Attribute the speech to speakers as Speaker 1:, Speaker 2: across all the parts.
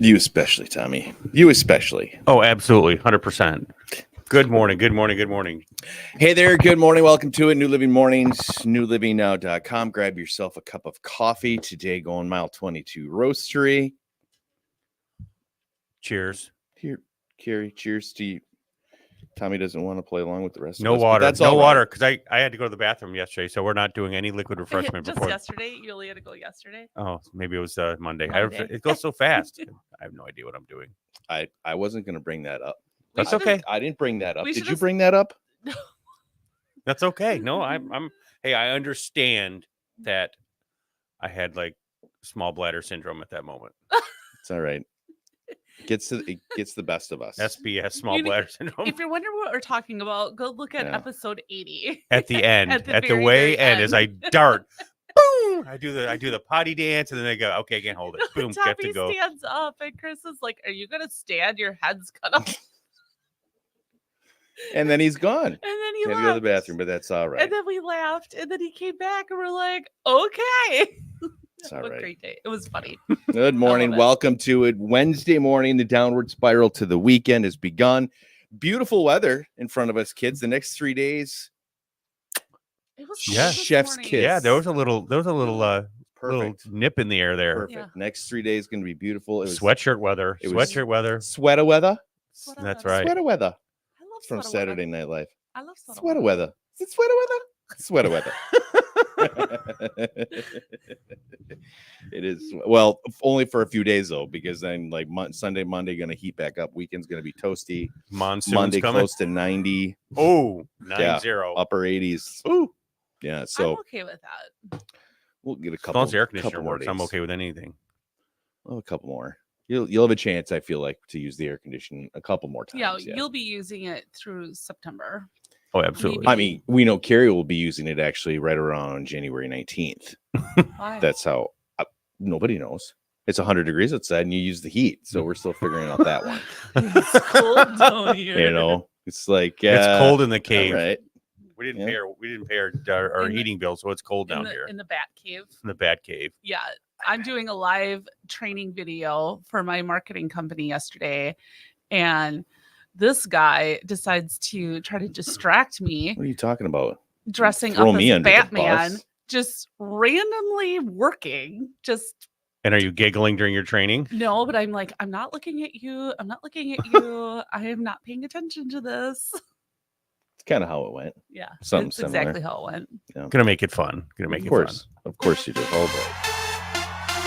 Speaker 1: You especially, Tommy. You especially.
Speaker 2: Oh, absolutely. 100%. Good morning. Good morning. Good morning.
Speaker 1: Hey there. Good morning. Welcome to it. New Living Mornings, newlivingnow.com. Grab yourself a cup of coffee. Today going mile 22 roastery.
Speaker 2: Cheers.
Speaker 1: Here, Carrie, cheers to you. Tommy doesn't want to play along with the rest
Speaker 2: No
Speaker 1: of us.
Speaker 2: water.
Speaker 1: That's
Speaker 2: No
Speaker 1: all
Speaker 2: water
Speaker 1: right.
Speaker 2: because I had to go to the bathroom yesterday, so we're not doing any liquid refreshment
Speaker 3: Just
Speaker 2: before.
Speaker 3: yesterday? You only had to go yesterday?
Speaker 2: Oh, maybe it was Monday.
Speaker 3: Monday.
Speaker 2: It goes so fast. I have no idea what I'm doing.
Speaker 1: I wasn't going to bring that up.
Speaker 2: That's okay.
Speaker 1: I didn't bring that up.
Speaker 3: We
Speaker 1: Did you
Speaker 3: should've-
Speaker 1: bring that up?
Speaker 2: That's okay. No, I'm. Hey, I understand that I had like small bladder syndrome at that moment.
Speaker 1: It's all right. It gets the best of us.
Speaker 2: SBS, small
Speaker 3: You need-
Speaker 2: bladder syndrome.
Speaker 3: If you're wondering what we're talking about, go look at
Speaker 1: Yeah.
Speaker 3: episode 80.
Speaker 2: At the end,
Speaker 3: At the
Speaker 2: at the
Speaker 3: very,
Speaker 2: way
Speaker 3: very
Speaker 2: end, as I
Speaker 3: end.
Speaker 2: dart. Boom! I do the potty dance, and then I go, okay, I can't hold it. Boom, get to
Speaker 3: Tommy
Speaker 2: go.
Speaker 3: stands up, and Chris is like, "Are you gonna stand? Your head's cut off."
Speaker 1: And then he's gone.
Speaker 3: And then he
Speaker 1: He had
Speaker 3: left.
Speaker 1: to go to the bathroom, but that's all right.
Speaker 3: And then we laughed, and then he came back, and we're like, "Okay."
Speaker 1: It's all
Speaker 3: What a
Speaker 1: right.
Speaker 3: great day! It was funny.
Speaker 1: Good morning.
Speaker 3: it.
Speaker 1: Welcome to it. Wednesday morning, the downward spiral to the weekend has begun. Beautiful weather in front of us, kids. The next 3 days,
Speaker 3: It was
Speaker 2: Yeah.
Speaker 3: cold this
Speaker 1: Chef's
Speaker 3: morning.
Speaker 1: kiss.
Speaker 2: Yeah, there was a little little
Speaker 1: perfect.
Speaker 2: nip in the air there.
Speaker 1: Perfect.
Speaker 3: Yeah.
Speaker 1: Next 3 days going to be beautiful. It was
Speaker 2: Sweatshirt weather.
Speaker 1: it was-
Speaker 2: Sweatshirt weather.
Speaker 1: sweater weather.
Speaker 3: Sweater
Speaker 2: That's
Speaker 3: weather.
Speaker 2: right.
Speaker 1: Sweater weather.
Speaker 3: I love
Speaker 1: From
Speaker 3: sweater
Speaker 1: Saturday
Speaker 3: weather.
Speaker 1: Night Live.
Speaker 3: I love sweater,
Speaker 1: Sweater weather. Is it sweater weather? Sweater weather. It is. Well, only for a few days though, because then like Sunday, Monday going to heat back up. Weekend's going to be toasty.
Speaker 2: Monsoon's
Speaker 1: Monday
Speaker 2: coming.
Speaker 1: close to 90,
Speaker 2: Oh,
Speaker 1: Yeah.
Speaker 2: 9-0.
Speaker 1: upper 80s.
Speaker 2: Ooh.
Speaker 1: Yeah,
Speaker 3: I'm
Speaker 1: so
Speaker 3: okay with that.
Speaker 1: we'll get a
Speaker 2: As
Speaker 1: couple.
Speaker 2: long as the air conditioner
Speaker 1: couple more
Speaker 2: works, I'm
Speaker 1: days.
Speaker 2: okay with anything.
Speaker 1: Oh, a couple more. You'll have a chance, I feel like, to use the air conditioning a couple more times.
Speaker 3: Yeah,
Speaker 1: Yeah.
Speaker 3: you'll be using it through September.
Speaker 2: Oh, absolutely.
Speaker 1: I mean, we know Carrie will be using it actually right around January 19th.
Speaker 3: Why?
Speaker 1: That's how nobody knows. It's 100 degrees outside and you use the heat. So we're still figuring out that one.
Speaker 3: It's cold down here.
Speaker 1: You know, it's like
Speaker 2: it's cold in the cave.
Speaker 1: Right.
Speaker 2: We didn't
Speaker 1: Yeah.
Speaker 2: pay our
Speaker 3: In the-
Speaker 2: heating bill, so it's cold
Speaker 3: in
Speaker 2: down
Speaker 3: the,
Speaker 2: here
Speaker 3: in the Bat Cave.
Speaker 2: in the Bat Cave.
Speaker 3: Yeah, I'm doing a live training video for my marketing company yesterday, and this guy decides to try to distract me
Speaker 1: What are you talking about?
Speaker 3: dressing
Speaker 1: Throw
Speaker 3: up
Speaker 1: me
Speaker 3: as
Speaker 1: under the
Speaker 3: Batman,
Speaker 1: bus.
Speaker 3: just randomly working. Just
Speaker 2: And are you giggling during your training?
Speaker 3: no, but I'm like, I'm not looking at you. I'm not looking at you. I am not paying attention to this.
Speaker 1: It's kind of how it went.
Speaker 3: Yeah,
Speaker 1: Something
Speaker 3: it's
Speaker 1: similar.
Speaker 3: exactly how it went.
Speaker 2: Gonna make it fun. Gonna make
Speaker 1: Of
Speaker 2: it
Speaker 1: course. Of course you do. Hold on.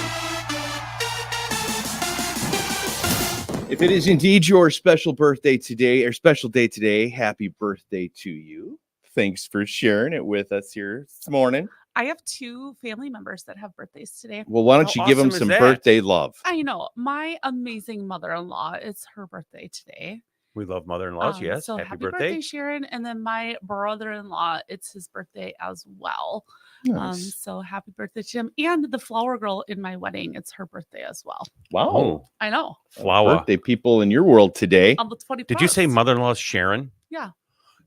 Speaker 1: If it is indeed your special birthday today or special day today, happy birthday to you. Thanks for sharing it with us here this morning.
Speaker 3: I have 2 family members that have birthdays today.
Speaker 1: Well, why don't
Speaker 2: How
Speaker 1: you give them
Speaker 2: awesome is
Speaker 1: some
Speaker 2: that?
Speaker 1: birthday love?
Speaker 3: I know my amazing mother-in-law. It's her birthday today.
Speaker 2: We love mother-in-laws. Yes.
Speaker 3: So
Speaker 2: happy birthday.
Speaker 3: Sharon. And then my brother-in-law, it's his birthday as well.
Speaker 1: Nice.
Speaker 3: So happy birthday to him. And the flower girl in my wedding, it's her birthday as well.
Speaker 1: Wow.
Speaker 2: Oh,
Speaker 3: I know.
Speaker 2: flower.
Speaker 1: Birthday people in your world today.
Speaker 3: On the 21st.
Speaker 2: Did you say mother-in-law's Sharon?
Speaker 3: Yeah.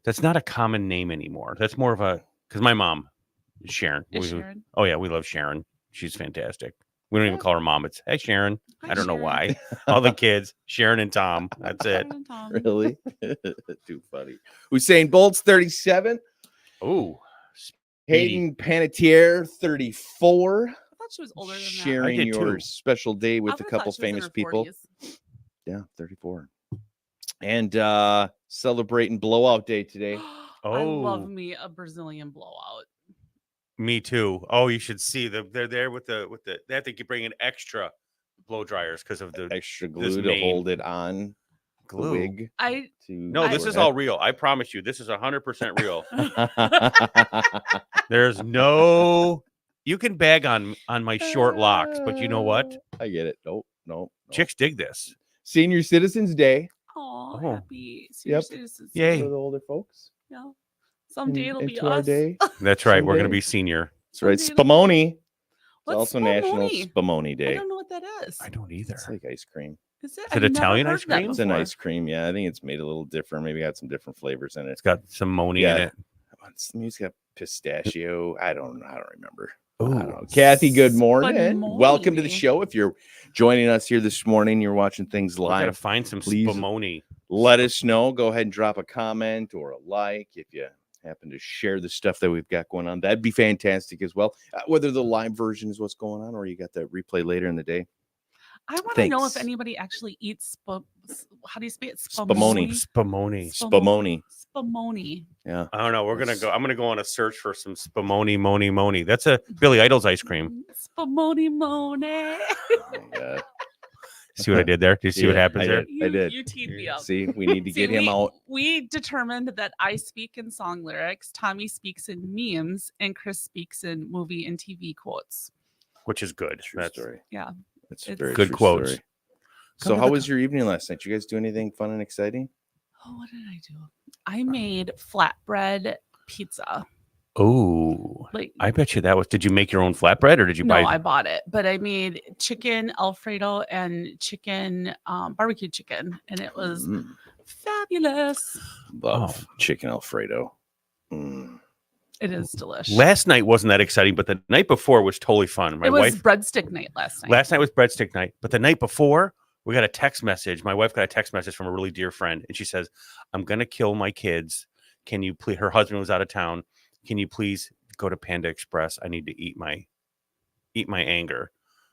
Speaker 2: That's not a common name anymore. That's more of a because my mom is Sharon.
Speaker 3: Is Sharon?
Speaker 2: Oh yeah, we love Sharon. She's fantastic. We don't even call her mom. It's hey Sharon.
Speaker 3: Hi,
Speaker 2: I don't know
Speaker 3: Sharon.
Speaker 2: why. All the kids, Sharon and Tom. That's it.
Speaker 3: Sharon and Tom.
Speaker 1: Really? Too funny. Usain Bolt's 37.
Speaker 2: Oh,
Speaker 1: Hayden Panettiere, 34.
Speaker 3: I thought she was older than that.
Speaker 1: Sharing
Speaker 2: did
Speaker 1: your
Speaker 2: too.
Speaker 1: special day
Speaker 3: I
Speaker 1: with a
Speaker 3: would've
Speaker 1: couple
Speaker 3: thought she was in
Speaker 1: famous
Speaker 3: her
Speaker 1: people.
Speaker 3: 40s.
Speaker 1: Yeah, 34. And celebrating blowout day today.
Speaker 3: I love
Speaker 2: Oh.
Speaker 3: me a Brazilian blowout.
Speaker 2: me too. Oh, you should see they're there with the they have to bring in extra blow dryers because of the
Speaker 1: Extra
Speaker 2: this
Speaker 1: glue to
Speaker 2: mane.
Speaker 1: hold it on the
Speaker 2: glue.
Speaker 1: wig.
Speaker 3: I
Speaker 2: No, this is
Speaker 1: your
Speaker 2: all real. I promise you, this is 100% real.
Speaker 1: head.
Speaker 2: There's no. You can bag on my short locks, but you know what?
Speaker 1: I get it. Nope.
Speaker 2: Chicks dig this.
Speaker 1: Senior Citizens Day
Speaker 3: oh,
Speaker 2: Oh.
Speaker 3: happy senior
Speaker 1: Yep.
Speaker 3: citizens.
Speaker 2: Yay.
Speaker 1: for the older folks.
Speaker 3: Yeah. Someday it'll be
Speaker 1: into our
Speaker 3: us.
Speaker 1: day.
Speaker 2: That's right. We're gonna
Speaker 1: Someday.
Speaker 2: be senior.
Speaker 1: That's right.
Speaker 3: Someday it'll be-
Speaker 1: Spumoni. It's
Speaker 3: What's
Speaker 1: also National
Speaker 3: Spumoni?
Speaker 1: Spumoni
Speaker 3: I
Speaker 1: Day.
Speaker 3: don't know what that is.
Speaker 2: I don't either.
Speaker 1: It's like ice cream.
Speaker 3: Is it?
Speaker 2: Is it Italian ice cream?
Speaker 1: It's an ice cream. Yeah, I think it's made a little different. Maybe got some different flavors in it.
Speaker 2: It's got some money
Speaker 1: Yeah.
Speaker 2: in it.
Speaker 1: He's got pistachio. I don't remember. I
Speaker 2: Ooh.
Speaker 1: don't know. Kathy, good morning.
Speaker 3: Spumoni.
Speaker 1: Welcome to the show. If you're joining us here this morning, you're watching things
Speaker 2: We gotta
Speaker 1: live.
Speaker 2: find some
Speaker 1: Please
Speaker 2: spumoni.
Speaker 1: Let us know. Go ahead and drop a comment or a like if you happen to share the stuff that we've got going on. That'd be fantastic as well. Whether the live version is what's going on or you got that replay later in the day.
Speaker 3: I want to know if
Speaker 1: Thanks.
Speaker 3: anybody actually eats how do you say it?
Speaker 1: Spumoni.
Speaker 2: Spumoni.
Speaker 1: Spumoni.
Speaker 3: Spumoni.
Speaker 1: Yeah.
Speaker 2: I don't know. I'm gonna go on a search for some spumoni moni. That's a Billy Idol's ice cream.
Speaker 3: Spumoni mone.
Speaker 1: Oh my God.
Speaker 2: See what I did there? Did you see what
Speaker 1: Yeah,
Speaker 2: happens
Speaker 1: I
Speaker 2: there?
Speaker 1: did. I did.
Speaker 3: You teed me up.
Speaker 1: See, we need to
Speaker 3: See,
Speaker 1: get him out.
Speaker 3: We determined that I speak in song lyrics, Tommy speaks in memes, and Chris speaks in movie and TV quotes.
Speaker 2: Which is good.
Speaker 1: True
Speaker 2: That's
Speaker 1: story.
Speaker 3: Yeah.
Speaker 1: That's
Speaker 3: It's-
Speaker 1: very
Speaker 2: Good
Speaker 1: true
Speaker 2: quotes.
Speaker 1: story.
Speaker 2: Come
Speaker 1: So
Speaker 2: to
Speaker 1: how
Speaker 2: the
Speaker 1: was your evening last night? You guys do anything fun and exciting?
Speaker 3: Oh, what did I do? I made flatbread pizza.
Speaker 2: Oh,
Speaker 3: Like
Speaker 2: I bet you that was. Did you make your own flatbread or did you
Speaker 3: no,
Speaker 2: buy?
Speaker 3: I bought it, but I made chicken Alfredo and chicken barbecue chicken, and it was
Speaker 1: Mm,
Speaker 3: fabulous.
Speaker 1: love chicken Alfredo. Mm.
Speaker 3: It is delicious.
Speaker 2: Last night wasn't that exciting, but the night before was totally fun. My
Speaker 3: it was
Speaker 2: wife.
Speaker 3: breadstick night last night.
Speaker 2: Last night was breadstick night, but the night before we got a text message. My wife got a text message from a really dear friend, and she says, "I'm gonna kill my kids. Can you please?" Her husband was out of town. Can you please go to Panda Express? I need to eat my anger.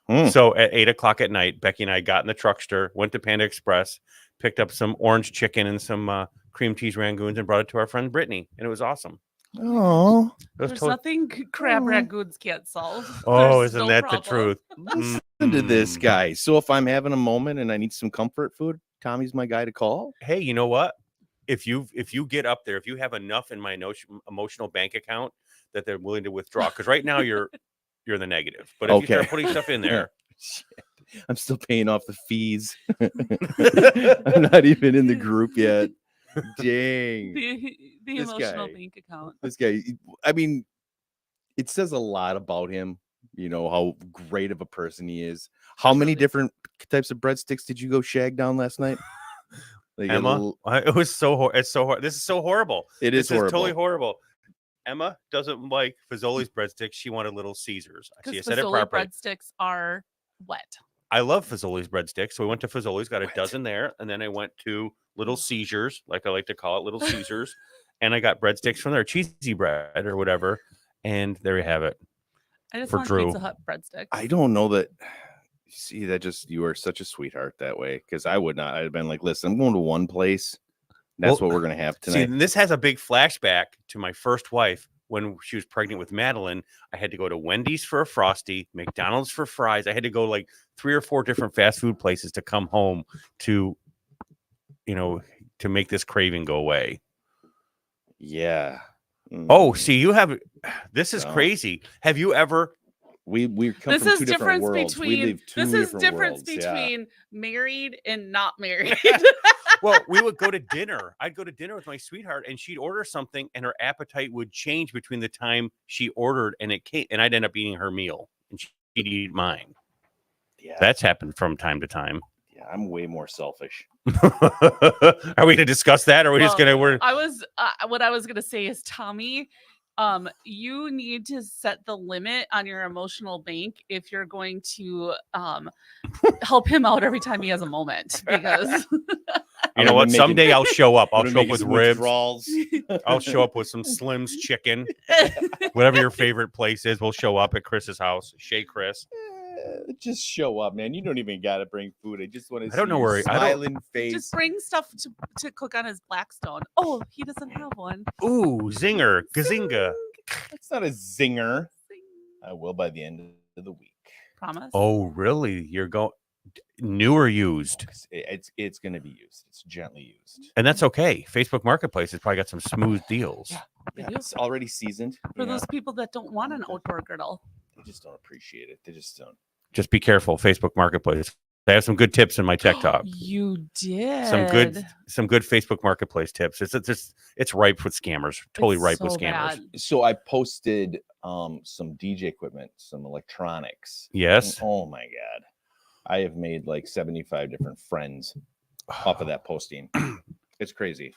Speaker 1: Mm.
Speaker 2: So at 8:00 at night, Becky and I got in the truckster, went to Panda Express, picked up some orange chicken and some cream cheese rangoons, and brought it to our friend Brittany, and it was awesome.
Speaker 1: Oh,
Speaker 2: It was
Speaker 3: There's
Speaker 2: totally-
Speaker 3: nothing crab
Speaker 1: Oh.
Speaker 3: ragoons can't solve.
Speaker 2: Oh,
Speaker 3: There's
Speaker 2: isn't
Speaker 3: no
Speaker 2: that
Speaker 3: problem.
Speaker 2: the truth?
Speaker 1: listen to this
Speaker 2: Mm.
Speaker 1: guy. So if I'm having a moment and I need some comfort food, Tommy's my guy to call.
Speaker 2: Hey, you know what? If you get up there, if you have enough in my emotional bank account that they're willing to withdraw, because right now you're in the negative. But if you start
Speaker 1: Okay.
Speaker 2: putting stuff in there,
Speaker 1: Shit. I'm still paying off the fees. I'm not even in the group yet. Dang.
Speaker 3: The
Speaker 1: This
Speaker 3: emotional
Speaker 1: guy.
Speaker 3: bank account.
Speaker 1: This guy, I mean, it says a lot about him, you know, how great of a person he is. How many
Speaker 3: Really.
Speaker 1: different types of breadsticks did you go shag down last night? Like a
Speaker 2: Emma,
Speaker 1: little-
Speaker 2: it was so it's so this is so horrible.
Speaker 1: it
Speaker 2: This
Speaker 1: is horrible.
Speaker 2: totally horrible. Emma doesn't like Fazoli's breadsticks. She wanted Little Caesars. See, I
Speaker 3: Because
Speaker 2: said it
Speaker 3: Fazoli
Speaker 2: properly.
Speaker 3: breadsticks are wet.
Speaker 2: I love Fazoli's breadsticks. So we went to Fazoli's, got a
Speaker 1: Wet.
Speaker 2: dozen there, and then I went to Little Caesars, like I like to call it, Little Caesars, and I got breadsticks from there, cheesy bread or whatever. And there you have it.
Speaker 3: I just
Speaker 2: For
Speaker 3: want
Speaker 2: Drew.
Speaker 3: Pizza Hut breadsticks.
Speaker 1: I don't know that. See, that just, you are such a sweetheart that way. Because I would not. I'd have been like, listen, I'm going to one place. That's
Speaker 2: Well,
Speaker 1: what we're going to have
Speaker 2: See,
Speaker 1: tonight.
Speaker 2: this has a big flashback to my first wife when she was pregnant with Madeline. I had to go to Wendy's for a Frosty, McDonald's for fries. I had to go like 3 or 4 different fast food places to come home to, to make this craving go away.
Speaker 1: Yeah.
Speaker 2: Oh,
Speaker 1: Mm.
Speaker 2: see, you have this is
Speaker 1: No.
Speaker 2: crazy. Have you ever?
Speaker 1: we come
Speaker 3: This
Speaker 1: from
Speaker 3: is
Speaker 1: two different
Speaker 3: difference
Speaker 1: worlds. We
Speaker 3: between
Speaker 1: live two
Speaker 3: this is
Speaker 1: different
Speaker 3: difference
Speaker 1: worlds. Yeah.
Speaker 3: between married and not married.
Speaker 2: Well, we would go to dinner. I'd go to dinner with my sweetheart, and she'd order something, and her appetite would change between the time she ordered and it came, and I'd end up eating her meal, and she'd eat mine.
Speaker 1: Yeah.
Speaker 2: That's happened from time to time.
Speaker 1: Yeah. I'm way more selfish.
Speaker 2: Are we going to discuss that, or are we just
Speaker 3: Well,
Speaker 2: going to?
Speaker 3: I was what I was gonna say is, Tommy, you need to set the limit on your emotional bank if you're going to help him out every time he has a moment, because
Speaker 2: You know what? Someday I'll show up. I'll
Speaker 1: I'm
Speaker 2: show up
Speaker 1: making
Speaker 2: with
Speaker 1: some
Speaker 2: ribs.
Speaker 1: withdrawals.
Speaker 2: I'll show up with some Slim's chicken, whatever your favorite place is. We'll show up at Chris's house. Shay Chris.
Speaker 1: Just show up, man. You don't even got to bring food. I just want to.
Speaker 2: I don't know where he- I don't-
Speaker 1: smiling face.
Speaker 3: just bring stuff to cook on his Blackstone. Oh, he doesn't have one.
Speaker 2: Ooh, zinger, gazinga.
Speaker 1: That's not a zinger.
Speaker 3: Zing.
Speaker 1: I will by the end of the week.
Speaker 3: Promise.
Speaker 2: Oh, really? You're going new or used?
Speaker 1: It's going to be used. It's gently used.
Speaker 2: And that's okay. Facebook Marketplace has probably got some smooth deals.
Speaker 1: Yeah.
Speaker 3: They
Speaker 1: Yeah,
Speaker 3: do.
Speaker 1: it's already seasoned.
Speaker 3: For those people that don't want an outdoor griddle.
Speaker 1: They just don't appreciate it. They just don't.
Speaker 2: Just be careful, Facebook Marketplace. They have some good tips in my tech talk.
Speaker 3: You did
Speaker 2: Some good Facebook Marketplace tips. It's ripe with scammers. Totally
Speaker 3: It's
Speaker 2: ripe with
Speaker 3: so
Speaker 2: scammers.
Speaker 3: bad.
Speaker 1: So I posted some DJ equipment, some electronics.
Speaker 2: Yes.
Speaker 1: Oh my god. I have made like 75 different friends off of that posting. It's crazy.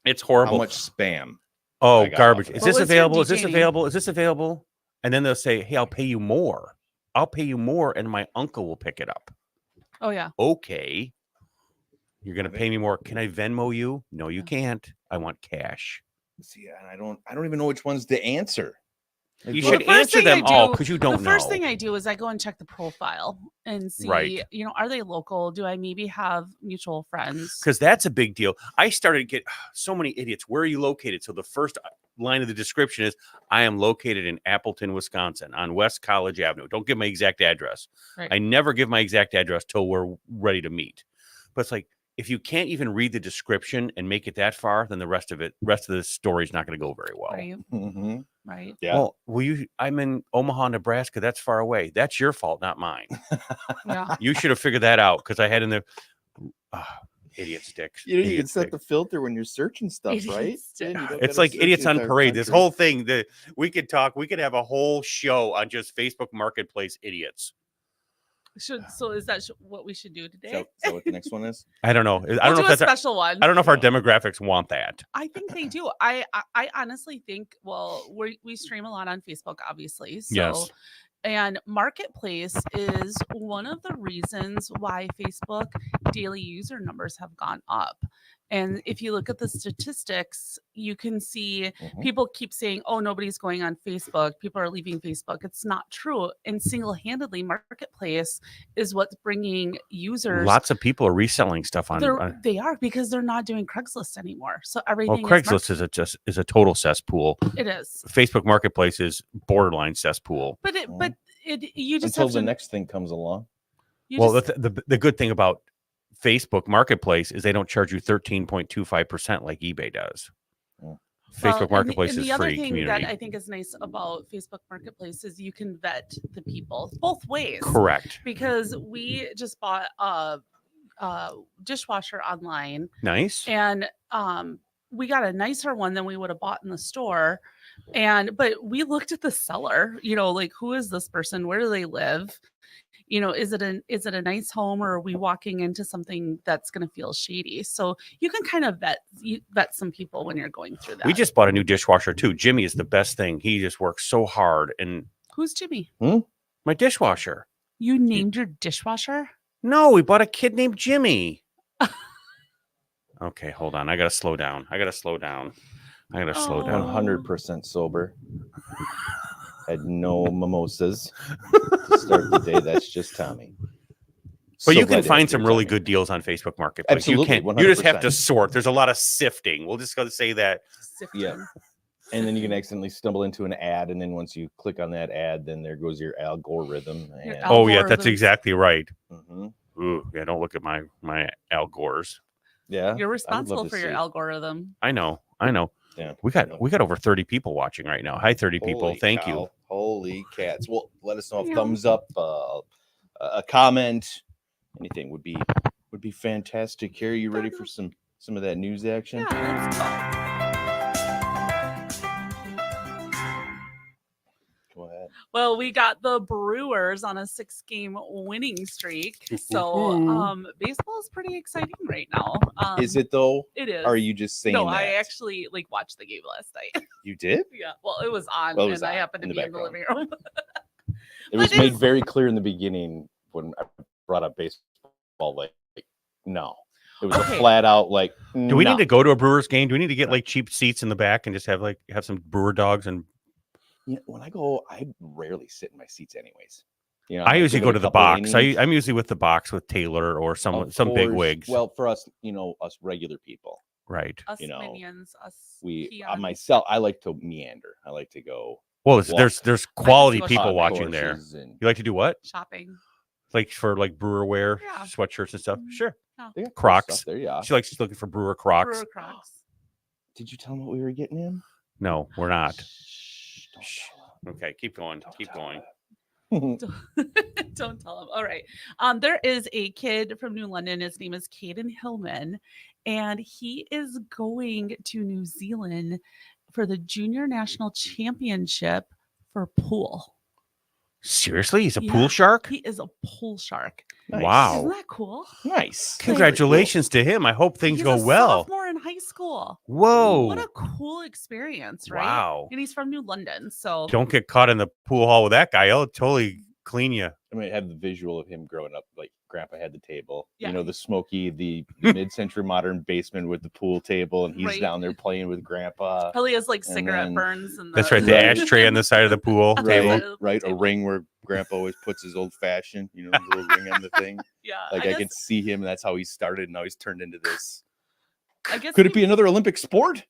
Speaker 2: It's horrible.
Speaker 1: How much spam?
Speaker 2: Oh,
Speaker 1: I got
Speaker 2: garbage.
Speaker 1: off of
Speaker 2: Is
Speaker 1: that.
Speaker 2: this
Speaker 3: What was your
Speaker 2: available? Is this
Speaker 3: DJing?
Speaker 2: available? Is this available? And then they'll say, hey, I'll pay you more. I'll pay you more, and my uncle will pick it up.
Speaker 3: Oh yeah.
Speaker 2: Okay. You're going to
Speaker 1: I
Speaker 2: pay me more. Can I Venmo you? No, you
Speaker 3: Yeah.
Speaker 2: can't. I want cash.
Speaker 1: See, and I don't even know which ones to answer. Like,
Speaker 2: You
Speaker 3: Well,
Speaker 2: should
Speaker 3: the first
Speaker 2: answer
Speaker 3: thing I
Speaker 2: them all
Speaker 3: do-
Speaker 2: because you don't
Speaker 3: The first
Speaker 2: know.
Speaker 3: thing I do is I go and check the profile and see,
Speaker 2: Right.
Speaker 3: are they local? Do I maybe have mutual friends?
Speaker 2: Because that's a big deal. I started to get so many idiots. Where are you located? So the first line of the description is, I am located in Appleton, Wisconsin on West College Avenue. Don't give my exact address.
Speaker 3: Right.
Speaker 2: I never give my exact address till we're ready to meet. But it's like, if you can't even read the description and make it that far, then the rest of the story is not going to go very well.
Speaker 3: Right.
Speaker 1: Mhm.
Speaker 3: Right.
Speaker 1: Yeah.
Speaker 2: Well, I'm in Omaha, Nebraska. That's far away. That's your fault, not mine.
Speaker 3: Yeah.
Speaker 2: You should have figured that out because I had in the idiot sticks.
Speaker 1: You can
Speaker 2: Idiot
Speaker 1: set
Speaker 2: sticks.
Speaker 1: the filter when you're searching stuff,
Speaker 3: Idiot
Speaker 1: right?
Speaker 3: stick.
Speaker 1: Then you don't
Speaker 2: It's
Speaker 1: gotta
Speaker 2: like
Speaker 1: search
Speaker 2: idiots
Speaker 1: the
Speaker 2: on
Speaker 1: entire
Speaker 2: parade. This
Speaker 1: country.
Speaker 2: whole thing that we could have a whole show on just Facebook Marketplace idiots.
Speaker 3: So is that what we should do
Speaker 1: Is
Speaker 3: today?
Speaker 1: that what the next one is?
Speaker 2: I don't know. I
Speaker 3: We'll
Speaker 2: don't know
Speaker 3: do
Speaker 2: if
Speaker 3: a
Speaker 2: that's
Speaker 3: special one.
Speaker 2: I don't know if our
Speaker 1: Yeah.
Speaker 2: demographics want that.
Speaker 3: I think they do. I honestly think. Well, we stream a lot on Facebook, obviously. So,
Speaker 2: Yes.
Speaker 3: and Marketplace is one of the reasons why Facebook daily user numbers have gone up. And if you look at the statistics, you can see
Speaker 1: Mhm.
Speaker 3: people keep saying, "Oh, nobody's going on Facebook. People are leaving Facebook." It's not true. And single-handedly, Marketplace is what's bringing users.
Speaker 2: Lots of people are reselling stuff on.
Speaker 3: They are because they're not doing Craigslist anymore. So
Speaker 2: Well,
Speaker 3: everything
Speaker 2: Craigslist is a total cesspool.
Speaker 3: it is.
Speaker 2: Facebook Marketplace is borderline cesspool.
Speaker 3: But you just
Speaker 1: Until
Speaker 3: have
Speaker 1: the
Speaker 3: to,
Speaker 1: next thing comes along.
Speaker 3: you
Speaker 2: Well,
Speaker 3: just,
Speaker 2: the good thing about Facebook Marketplace is they don't charge you 13.25% like eBay does.
Speaker 1: Mm.
Speaker 2: Facebook Marketplace
Speaker 3: and
Speaker 2: is
Speaker 3: the other
Speaker 2: free
Speaker 3: thing
Speaker 2: community.
Speaker 3: that I think is nice about Facebook Marketplace is you can vet the people both ways.
Speaker 2: Correct.
Speaker 3: Because we just bought a dishwasher online,
Speaker 2: Nice.
Speaker 3: and we got a nicer one than we would have bought in the store. But we looked at the seller, like, who is this person? Where do they live? Is it a nice home, or are we walking into something that's going to feel shady? So you can kind of vet some people when you're going through that.
Speaker 2: We just bought a new dishwasher too. Jimmy is the best thing. He just works so hard. And
Speaker 3: Who's Jimmy?
Speaker 2: my dishwasher.
Speaker 3: You named your dishwasher?
Speaker 2: No, we bought a kid named Jimmy. Okay, hold on. I gotta slow down. I gotta slow down.
Speaker 1: 100% sober. Had no mimosas to start the day. That's just Tommy.
Speaker 2: But
Speaker 1: So
Speaker 2: you
Speaker 1: glad
Speaker 2: can
Speaker 1: to
Speaker 2: find
Speaker 1: have
Speaker 2: some
Speaker 1: you,
Speaker 2: really
Speaker 1: Tommy.
Speaker 2: good deals on Facebook Marketplace.
Speaker 1: Absolutely,
Speaker 2: You just have to
Speaker 1: 100%.
Speaker 2: sort. There's a lot of sifting. We'll just go to say that.
Speaker 1: Yeah. And then you can accidentally stumble into an ad, and then once you click on that ad, then there goes your algorithm.
Speaker 3: Your
Speaker 1: And,
Speaker 2: Oh yeah, that's
Speaker 3: Algorithms.
Speaker 2: exactly right.
Speaker 1: Mhm.
Speaker 2: Ooh, yeah, don't look at my Al Gores.
Speaker 1: Yeah,
Speaker 3: You're
Speaker 1: I would
Speaker 3: responsible
Speaker 1: love to
Speaker 3: for your
Speaker 1: see.
Speaker 3: algorithm.
Speaker 2: I know.
Speaker 1: Yeah,
Speaker 2: We got over 30 people watching right now. Hi, 30 people.
Speaker 1: Holy
Speaker 2: Thank
Speaker 1: cow.
Speaker 2: you.
Speaker 1: Holy cats! Well, let us know.
Speaker 3: Yeah.
Speaker 1: Thumbs up, a comment, anything would be fantastic. Carrie, you ready for some of that news action?
Speaker 3: Yeah, let's go.
Speaker 1: Go ahead.
Speaker 3: Well, we got the Brewers on a 6-game winning streak. So baseball is pretty exciting right now.
Speaker 1: Is it though?
Speaker 3: It is.
Speaker 1: Or are you just saying
Speaker 3: No,
Speaker 1: that?
Speaker 3: I actually watched the game last night.
Speaker 1: You did?
Speaker 3: Yeah. Well, it was on,
Speaker 1: Well, it was
Speaker 3: and I
Speaker 1: on
Speaker 3: happened to
Speaker 1: in the
Speaker 3: be in the
Speaker 1: background.
Speaker 3: living room.
Speaker 1: It was
Speaker 3: But
Speaker 1: made
Speaker 3: it's-
Speaker 1: very clear in the beginning when I brought up baseball. Like no, it was
Speaker 3: Okay.
Speaker 1: a flat out like.
Speaker 2: Do we
Speaker 1: no.
Speaker 2: need to go to a Brewers game? Do we need to get like cheap seats in the back and just have some Brewer dogs? And
Speaker 1: When I go, I rarely sit in my seats, anyways.
Speaker 2: I usually
Speaker 1: give
Speaker 2: go
Speaker 1: it
Speaker 2: to
Speaker 1: a
Speaker 2: the
Speaker 1: couple
Speaker 2: box.
Speaker 1: innings.
Speaker 2: I'm usually with the box with Taylor or some
Speaker 1: Of
Speaker 2: big
Speaker 1: course.
Speaker 2: wigs.
Speaker 1: Well, for us, us regular people,
Speaker 2: right.
Speaker 3: Us
Speaker 1: You know,
Speaker 3: minions, us
Speaker 1: we
Speaker 3: peons.
Speaker 1: myself, I like to meander. I like to go
Speaker 2: Well,
Speaker 1: walk
Speaker 2: there's quality
Speaker 3: go
Speaker 2: people
Speaker 3: shopping.
Speaker 2: watching there.
Speaker 1: courses and
Speaker 2: You like to do what?
Speaker 3: shopping.
Speaker 2: Like for Brewer wear,
Speaker 3: Yeah.
Speaker 2: sweatshirts and stuff?
Speaker 3: Mhm.
Speaker 2: Sure.
Speaker 1: they got cool
Speaker 2: Crocs.
Speaker 1: stuff there, yeah.
Speaker 2: She likes looking for Brewer Crocs.
Speaker 3: Brewer Crocs.
Speaker 1: Did you tell them what we were getting in?
Speaker 2: No, we're not.
Speaker 1: Shh, don't
Speaker 2: Shh.
Speaker 1: tell
Speaker 2: Okay, keep going.
Speaker 1: them.
Speaker 2: Keep going.
Speaker 3: Don't tell him. All right. There is a kid from New London. His name is Caden Hillman, and he is going to New Zealand for the Junior National Championship for pool.
Speaker 2: Seriously, he's a
Speaker 3: Yeah,
Speaker 2: pool shark.
Speaker 3: He is a pool shark.
Speaker 1: Nice.
Speaker 2: Wow.
Speaker 3: Isn't that cool?
Speaker 1: Nice.
Speaker 2: Congratulations to him. I hope things
Speaker 3: He's
Speaker 2: go
Speaker 3: a
Speaker 2: well.
Speaker 3: sophomore in high school.
Speaker 2: Whoa.
Speaker 3: What a cool experience, right?
Speaker 2: Wow.
Speaker 3: And he's from New London, so
Speaker 2: Don't get caught in the pool hall with that guy. He'll totally clean you.
Speaker 1: I mean, I have the visual of him growing up. Like Grandpa had the table,
Speaker 3: Yeah.
Speaker 1: you know, the smoky, the mid-century modern basement with the pool table, and he's
Speaker 3: Right.
Speaker 1: down there playing with Grandpa.
Speaker 3: probably has like
Speaker 1: And
Speaker 3: cigarette
Speaker 1: then-
Speaker 3: burns and
Speaker 2: That's right. The
Speaker 1: Right.
Speaker 2: ashtray on the side of the pool
Speaker 3: Right.
Speaker 2: table.
Speaker 3: Side of the pool
Speaker 1: Right, a
Speaker 3: table.
Speaker 1: ring where Grandpa always puts his old-fashioned, you know, the little ring on the thing.
Speaker 3: Yeah,
Speaker 1: Like
Speaker 3: I
Speaker 1: I can
Speaker 3: guess,
Speaker 1: see him. That's how he started. And now he's turned into this.
Speaker 3: I guess
Speaker 1: Could it be another Olympic sport?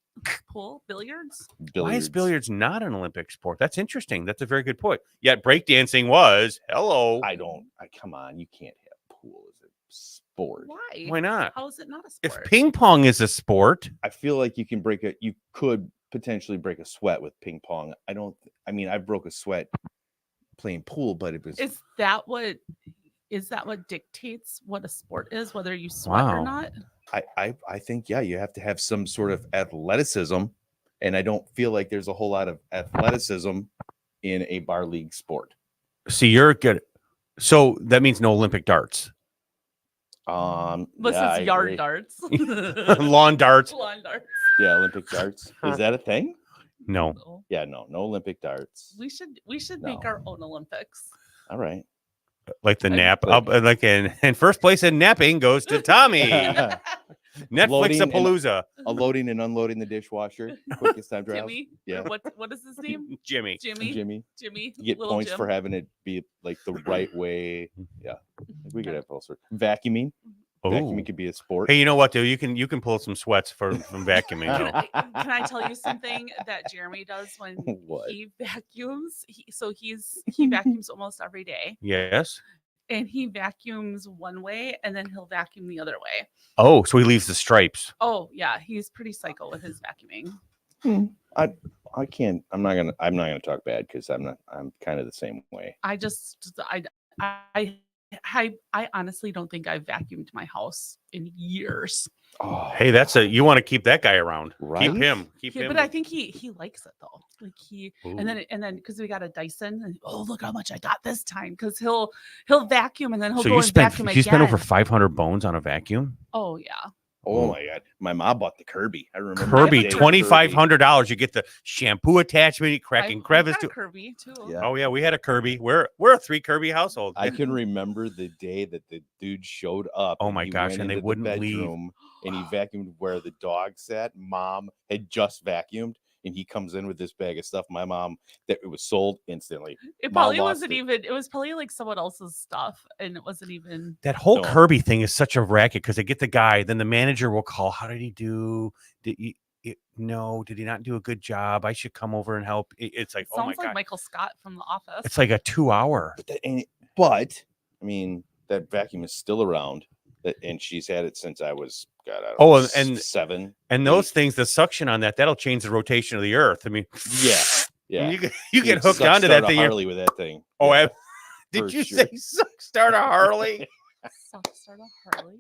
Speaker 3: pool billiards?
Speaker 2: Why is billiards not an Olympic sport? That's interesting. That's a very good point. Yet breakdancing was. Hello.
Speaker 1: Come on, you can't have pool as a sport.
Speaker 3: Why?
Speaker 2: Why not?
Speaker 3: How is it not a
Speaker 2: If
Speaker 3: sport?
Speaker 2: ping pong is a sport,
Speaker 1: I feel like you could potentially break a sweat with ping pong. I broke a sweat playing pool, but it was
Speaker 3: Is that what dictates what a sport is, whether you sweat
Speaker 2: Wow.
Speaker 3: or not?
Speaker 1: I think, yeah, you have to have some sort of athleticism, and I don't feel like there's a whole lot of athleticism in a bar league sport.
Speaker 2: see, you're good. So that means no Olympic darts,
Speaker 3: Unless
Speaker 1: yeah,
Speaker 3: it's
Speaker 1: I
Speaker 3: yard
Speaker 1: agree.
Speaker 3: darts.
Speaker 2: lawn darts.
Speaker 3: Lawn darts.
Speaker 1: Yeah, Olympic darts. Is that a thing?
Speaker 2: No.
Speaker 3: No.
Speaker 1: Yeah, no Olympic darts.
Speaker 3: We should make
Speaker 1: No.
Speaker 3: our own Olympics.
Speaker 1: All right.
Speaker 2: Like the
Speaker 3: I-
Speaker 2: nap.
Speaker 1: like-
Speaker 2: Like in first place in napping goes to Tommy. Netflix
Speaker 1: Loading
Speaker 2: a
Speaker 1: and-
Speaker 2: palooza.
Speaker 1: Loading and unloading the dishwasher. Quickest time trials.
Speaker 3: Jimmy.
Speaker 1: Yeah.
Speaker 3: Or what is his name?
Speaker 2: Jimmy.
Speaker 3: Jimmy.
Speaker 1: Jimmy. You get
Speaker 3: Little
Speaker 1: points
Speaker 3: Jim.
Speaker 1: for having it be like the right way. Yeah. We could have all sorts. Vacuuming.
Speaker 2: Oh.
Speaker 1: Vacuuming could be a sport.
Speaker 2: Hey, you know what, dude? You can pull some sweats from vacuuming. though.
Speaker 3: Can I tell you something that Jeremy does when
Speaker 1: What?
Speaker 3: he vacuums? He vacuums almost every day,
Speaker 2: Yes.
Speaker 3: and he vacuums one way, and then he'll vacuum the other way.
Speaker 2: Oh, so he leaves the stripes.
Speaker 3: Oh yeah, he's pretty psycho with his vacuuming.
Speaker 1: I can't. I'm not gonna talk bad because I'm kind of the same way.
Speaker 3: I honestly don't think I've vacuumed my house in years.
Speaker 1: Oh,
Speaker 2: Hey, you want to keep that guy around.
Speaker 1: Right?
Speaker 2: Keep him. Keep
Speaker 3: Yeah,
Speaker 2: him.
Speaker 3: but I think he likes it though. Like
Speaker 2: Ooh.
Speaker 3: and then because we got a Dyson, and oh look how much I got this time, because he'll vacuum and then he'll
Speaker 2: So
Speaker 3: go
Speaker 2: you
Speaker 3: and
Speaker 2: spent
Speaker 3: vacuum
Speaker 2: you spent over
Speaker 3: again.
Speaker 2: 500 bones on a vacuum?
Speaker 3: Oh yeah.
Speaker 1: Oh my god, my mom bought the Kirby. I remember
Speaker 2: Kirby,
Speaker 1: that day,
Speaker 2: $2,500. You get the shampoo attachment, cracking
Speaker 3: I've
Speaker 2: crevice.
Speaker 3: got a Kirby too.
Speaker 1: Yeah.
Speaker 2: Oh yeah, we had a Kirby. We're a 3 Kirby household.
Speaker 1: I can remember the day that the dude showed up.
Speaker 2: Oh
Speaker 1: and
Speaker 2: my
Speaker 1: he
Speaker 2: gosh,
Speaker 1: went
Speaker 2: and they
Speaker 1: into the
Speaker 2: wouldn't leave.
Speaker 1: bedroom, and he vacuumed where the dog sat. Mom had just vacuumed, and he comes in with this bag of stuff. My mom, that it was sold instantly.
Speaker 3: It
Speaker 1: Mom
Speaker 3: probably
Speaker 1: lost
Speaker 3: wasn't
Speaker 1: it.
Speaker 3: even. It was probably like someone else's stuff, and it wasn't even.
Speaker 2: That whole
Speaker 1: No.
Speaker 2: Kirby thing is such a racket because they get the guy, then the manager will call. How did he do? Did he not do a good job? I should come over and help. It's like, oh my
Speaker 3: Sounds like
Speaker 2: god,
Speaker 3: Michael Scott from The Office.
Speaker 2: it's like a 2-hour.
Speaker 1: But I mean, that vacuum is still around, and she's had it since I was God. I don't
Speaker 2: Oh,
Speaker 1: know,
Speaker 2: and-
Speaker 1: 7.
Speaker 2: And those things, the suction on that'll change the rotation of the earth. I mean,
Speaker 1: Yeah,
Speaker 2: I mean,
Speaker 1: yeah.
Speaker 2: you get
Speaker 1: You'd
Speaker 2: hooked
Speaker 1: suck
Speaker 2: onto
Speaker 1: start
Speaker 2: that
Speaker 1: a
Speaker 2: thing.
Speaker 1: Harley with that thing.
Speaker 2: Oh,
Speaker 1: Yeah.
Speaker 2: did
Speaker 1: for
Speaker 2: you
Speaker 1: sure.
Speaker 2: say start a Harley?
Speaker 3: Start a Harley.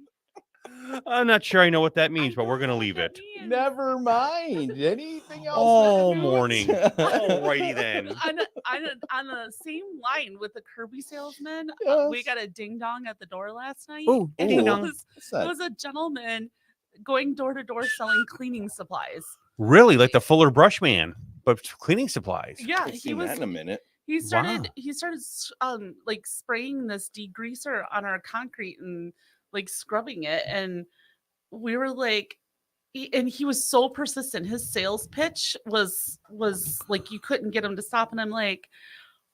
Speaker 2: I'm not sure I know what that means,
Speaker 3: I
Speaker 2: but we're
Speaker 3: don't
Speaker 2: gonna
Speaker 3: know
Speaker 2: leave
Speaker 3: what
Speaker 2: it.
Speaker 3: that means.
Speaker 1: Never mind. Anything else?
Speaker 2: All
Speaker 1: news?
Speaker 2: morning. Alrighty then.
Speaker 3: On the same line with the Kirby salesman, we
Speaker 1: Yes.
Speaker 3: got a ding dong at the door last night.
Speaker 2: Ooh,
Speaker 3: and
Speaker 2: ding
Speaker 3: it
Speaker 2: dong.
Speaker 3: was,
Speaker 1: What's
Speaker 3: it
Speaker 1: that?
Speaker 3: was a gentleman going door to door selling cleaning supplies.
Speaker 2: Really, like the Fuller Brush Man, but cleaning supplies.
Speaker 3: Yeah,
Speaker 1: Haven't
Speaker 3: he
Speaker 1: seen
Speaker 3: was.
Speaker 1: that in a minute.
Speaker 3: He started.
Speaker 2: Wow.
Speaker 3: He started like spraying this degreaser on our concrete and like scrubbing it, and we were like. And he was so persistent. His sales pitch was like you couldn't get him to stop. And I'm like,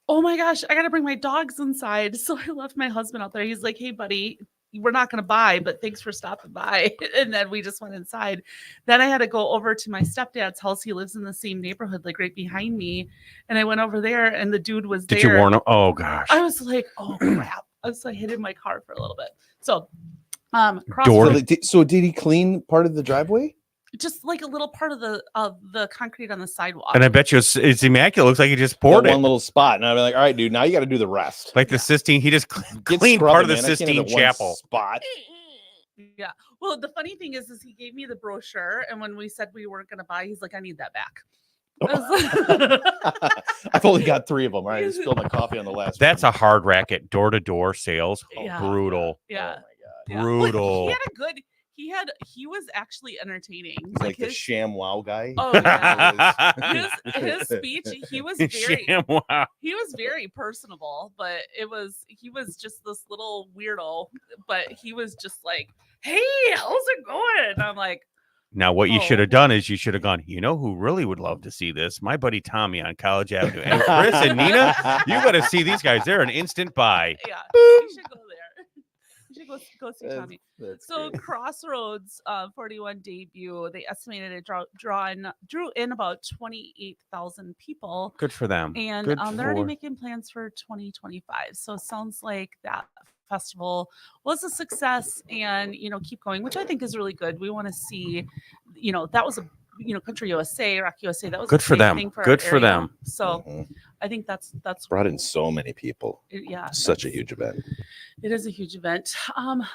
Speaker 3: oh my gosh, I gotta bring my dogs inside. So I left my husband out there. He's like, hey buddy, we're not gonna buy, but thanks for stopping by. And then we just went inside. Then I had to go over to my stepdad's house. He lives in the same neighborhood, like right behind me. And I went over there, and the dude was
Speaker 2: Did
Speaker 3: there.
Speaker 2: you warn him? Oh gosh.
Speaker 3: I was like, oh crap. I was like, hid in my car for a little bit. So cross
Speaker 2: Door-
Speaker 1: So did he clean part of the driveway?
Speaker 3: just like a little part of the concrete on the sidewalk.
Speaker 2: And I bet you it's immaculate. Looks like he just poured
Speaker 1: That
Speaker 2: it.
Speaker 1: one little spot, and I'd be like, all right, dude, now you got to do the rest.
Speaker 2: Like the Sistine, he just
Speaker 1: Get
Speaker 2: cleaned part of
Speaker 1: scrubbing,
Speaker 2: the
Speaker 1: man. I can't have
Speaker 2: Sistine
Speaker 1: that one
Speaker 2: Chapel.
Speaker 1: spot.
Speaker 3: Yeah. Well, the funny thing is he gave me the brochure, and when we said we weren't going to buy, he's like, I need that back.
Speaker 1: I've only got 3 of them. All right, I spilled my coffee on the last
Speaker 2: That's
Speaker 1: one.
Speaker 2: a hard racket. Door-to-door sales.
Speaker 3: Yeah.
Speaker 2: Brutal.
Speaker 3: Yeah.
Speaker 1: Oh my god.
Speaker 3: Yeah. Well,
Speaker 2: Brutal.
Speaker 3: he had a good. He was actually entertaining.
Speaker 1: He's like the sham wow guy.
Speaker 3: Oh yeah. His speech. He was very.
Speaker 2: ShamWow.
Speaker 3: He was very personable, but he was just this little weirdo. But he was just like, "Hey, how's it going?" And I'm like,
Speaker 2: Now, what you should
Speaker 3: Oh.
Speaker 2: have done is you should have gone, you know who really would love to see this? My buddy Tommy on College Avenue. And Chris and Nina, you got to see these guys. They're an instant buy.
Speaker 3: "Yeah, you should go there. You should go see Tommy."
Speaker 1: That's
Speaker 3: So
Speaker 1: great.
Speaker 3: Crossroads 41 debut, they estimated it drew in about 28,000 people.
Speaker 2: Good for them.
Speaker 3: And
Speaker 2: Good
Speaker 3: they're already
Speaker 2: for-
Speaker 3: making plans for 2025. So it sounds like that festival was a success and, keep going, which I think is really good. We want to see, that was a, Country USA, Rock USA, that was a
Speaker 2: Good for
Speaker 3: big
Speaker 2: them.
Speaker 3: thing for our
Speaker 2: Good for
Speaker 3: area.
Speaker 2: them.
Speaker 3: So
Speaker 1: Mhm.
Speaker 3: I think that's
Speaker 1: Brought in so many people.
Speaker 3: yeah.
Speaker 1: Such a
Speaker 3: that's-
Speaker 1: huge event.
Speaker 3: It is a huge event.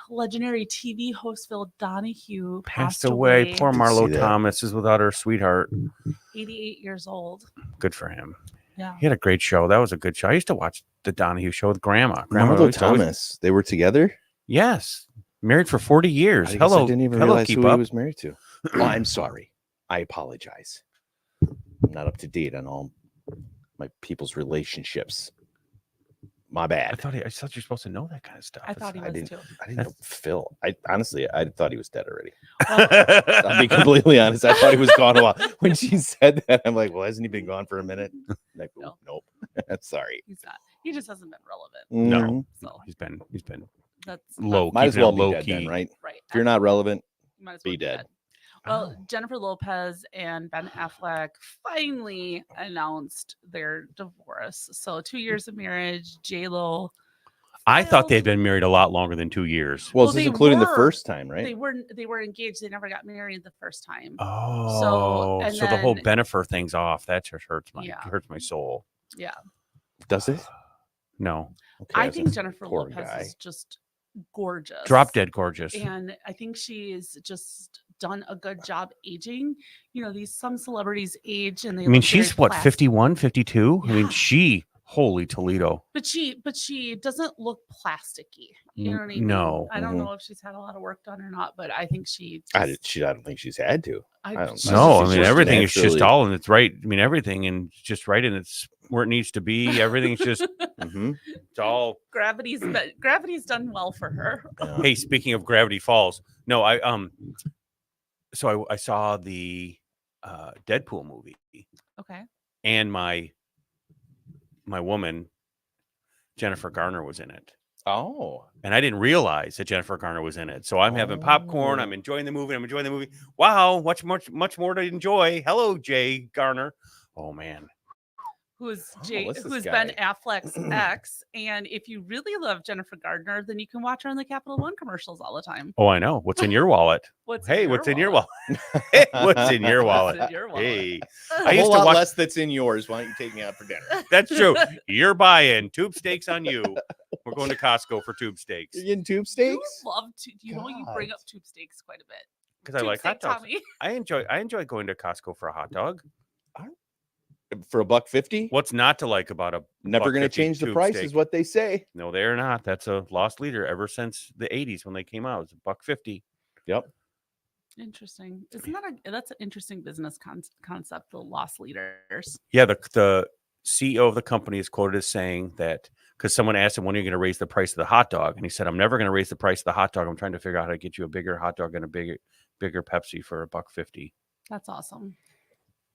Speaker 3: Legendary TV host Phil Donahue
Speaker 2: Passed away. Poor
Speaker 1: Did
Speaker 2: Marlo
Speaker 1: see that.
Speaker 2: Thomas is without her sweetheart.
Speaker 3: 88 years old.
Speaker 2: Good for him.
Speaker 3: Yeah.
Speaker 2: He had a great show. That was a good show. I used to watch the Donahue show with Grandma. Grandma
Speaker 1: Marlo
Speaker 2: used to always-
Speaker 1: Thomas. They were together.
Speaker 2: Yes. Married for 40 years.
Speaker 1: I guess
Speaker 2: Hello.
Speaker 1: I didn't even
Speaker 2: hello,
Speaker 1: realize
Speaker 2: keep
Speaker 1: who he
Speaker 2: up.
Speaker 1: was married to. Well, I'm sorry. I apologize. I'm not up to date on all my people's relationships. My
Speaker 2: I
Speaker 1: bad.
Speaker 2: thought you're supposed to know that kind of stuff.
Speaker 3: I thought he
Speaker 1: I
Speaker 3: was
Speaker 1: didn't-
Speaker 3: too.
Speaker 1: I didn't know Phil. I honestly thought he was dead already.
Speaker 3: Well,
Speaker 1: I'll be completely honest. I thought he was gone a while. When she said that, I'm like, well, hasn't he been gone for a minute? Like,
Speaker 3: No.
Speaker 1: nope. Sorry.
Speaker 3: he's not. He just hasn't been relevant.
Speaker 2: No.
Speaker 1: Mhm.
Speaker 3: So
Speaker 2: He's been
Speaker 3: that's
Speaker 2: low.
Speaker 1: Might as
Speaker 2: keeping it
Speaker 1: well be
Speaker 2: low
Speaker 1: dead then,
Speaker 2: key.
Speaker 1: right?
Speaker 3: right.
Speaker 1: If you're not relevant,
Speaker 3: You might as
Speaker 1: be
Speaker 3: well
Speaker 1: dead.
Speaker 3: Well,
Speaker 2: Oh.
Speaker 3: Jennifer Lopez and Ben Affleck finally announced their divorce. So 2 years of marriage, J-Lo.
Speaker 2: I thought they had
Speaker 3: filed-
Speaker 2: been married a lot longer than 2 years.
Speaker 1: well,
Speaker 3: Well,
Speaker 1: is this
Speaker 3: they
Speaker 1: including the
Speaker 3: were.
Speaker 1: first time, right?
Speaker 3: They were engaged. They never got married the first time.
Speaker 2: Oh,
Speaker 3: and
Speaker 2: so the whole
Speaker 3: then-
Speaker 2: Benifer thing's off. That just hurts
Speaker 3: Yeah.
Speaker 2: my soul.
Speaker 3: Yeah.
Speaker 1: Does it?
Speaker 2: No,
Speaker 1: Okay,
Speaker 3: I
Speaker 1: was
Speaker 3: think
Speaker 1: like,
Speaker 3: Jennifer
Speaker 1: poor
Speaker 3: Lopez
Speaker 1: guy.
Speaker 3: is just gorgeous.
Speaker 2: drop dead gorgeous.
Speaker 3: And I think she's just done a good job aging. Some celebrities age and they
Speaker 2: I mean,
Speaker 3: look very
Speaker 2: she's what,
Speaker 3: plastic.
Speaker 2: 51, 52? I mean,
Speaker 3: Yeah.
Speaker 2: holy Toledo.
Speaker 3: But she doesn't look plasticky. You know what I mean?
Speaker 2: No.
Speaker 3: I don't
Speaker 1: Mhm.
Speaker 3: know if she's had a lot of work done or not, but I think she.
Speaker 1: I
Speaker 3: just-
Speaker 1: don't think she's had to. I don't
Speaker 3: she's
Speaker 1: know.
Speaker 2: No, I
Speaker 3: just-
Speaker 2: mean,
Speaker 1: just
Speaker 2: everything is just
Speaker 1: naturally-
Speaker 2: all in its right. I mean, everything and just right in its where it needs to be. Everything's just,
Speaker 1: Mhm.
Speaker 2: it's all.
Speaker 3: gravity's done well for her.
Speaker 1: Yeah.
Speaker 2: Hey, speaking of Gravity Falls, no, so I saw the Deadpool movie,
Speaker 3: Okay.
Speaker 2: and my woman Jennifer Garner was in it,
Speaker 1: Oh,
Speaker 2: and I didn't realize that Jennifer Garner was in it. So I'm having popcorn. I'm
Speaker 1: Oh.
Speaker 2: enjoying the movie. I'm enjoying the movie. Wow, much more to enjoy. Hello, Jay Garner. Oh man,
Speaker 3: Who's
Speaker 1: Oh, what's this
Speaker 3: who's Ben
Speaker 1: guy?
Speaker 3: Affleck's ex? And if you really love Jennifer Gardner, then you can watch her on the Capital One commercials all the time.
Speaker 2: oh I know. What's in your wallet?
Speaker 3: What's
Speaker 2: Hey, what's in your wallet?
Speaker 1: What's
Speaker 2: What's in your wallet?
Speaker 3: What's in your wallet?
Speaker 2: Hey,
Speaker 1: A
Speaker 2: I used
Speaker 1: whole
Speaker 2: to
Speaker 1: lot
Speaker 2: watch-
Speaker 1: less that's in yours. Why don't you take me out for dinner?
Speaker 2: that's true. You're buying tube steaks on you. We're going to Costco for tube steaks
Speaker 1: You're getting tube
Speaker 3: You
Speaker 1: steaks?
Speaker 3: love to. You bring
Speaker 1: God.
Speaker 3: up tube steaks quite a bit.
Speaker 2: because I
Speaker 3: Tube
Speaker 2: like hot
Speaker 3: steak,
Speaker 2: dogs.
Speaker 3: Tommy.
Speaker 2: I enjoy going to Costco for a hot dog.
Speaker 1: For $1.50?
Speaker 2: What's not to like about a
Speaker 1: Never going to
Speaker 2: $1.50
Speaker 1: change the
Speaker 2: tube
Speaker 1: price,
Speaker 2: steak?
Speaker 1: is what they say.
Speaker 2: No, they're not. That's a lost leader ever since the 80s when they came out. It's $1.50.
Speaker 1: Yep.
Speaker 3: Interesting. Isn't that's an interesting business concept? The loss leaders.
Speaker 2: Yeah, the CEO of the company is quoted as saying that because someone asked him, when are you going to raise the price of the hot dog? And he said, I'm never going to raise the price of the hot dog. I'm trying to figure out how to get you a bigger hot dog and a bigger Pepsi for $1.50.
Speaker 3: That's awesome.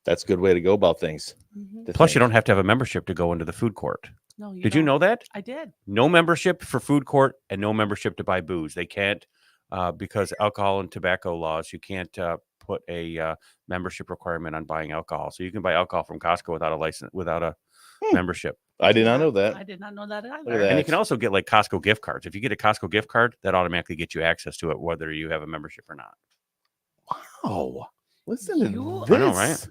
Speaker 1: That's a good way to go about things.
Speaker 3: Mhm.
Speaker 1: to
Speaker 2: Plus, you
Speaker 1: think.
Speaker 2: don't have to have a membership to go into the food court.
Speaker 3: No,
Speaker 2: Did you
Speaker 3: don't.
Speaker 2: know that?
Speaker 3: I did.
Speaker 2: No membership for food court and no membership to buy booze. They can't because alcohol and tobacco laws. You can't put a membership requirement on buying alcohol. So you can buy alcohol from Costco without a license, without a membership.
Speaker 1: I did not know that.
Speaker 3: I did not know that either.
Speaker 1: at that.
Speaker 2: And you can also get like Costco gift cards. If you get a Costco gift card, that automatically gets you access to it, whether you have a membership or not.
Speaker 1: Wow. Listen to
Speaker 3: You-
Speaker 1: this.
Speaker 2: I know, right?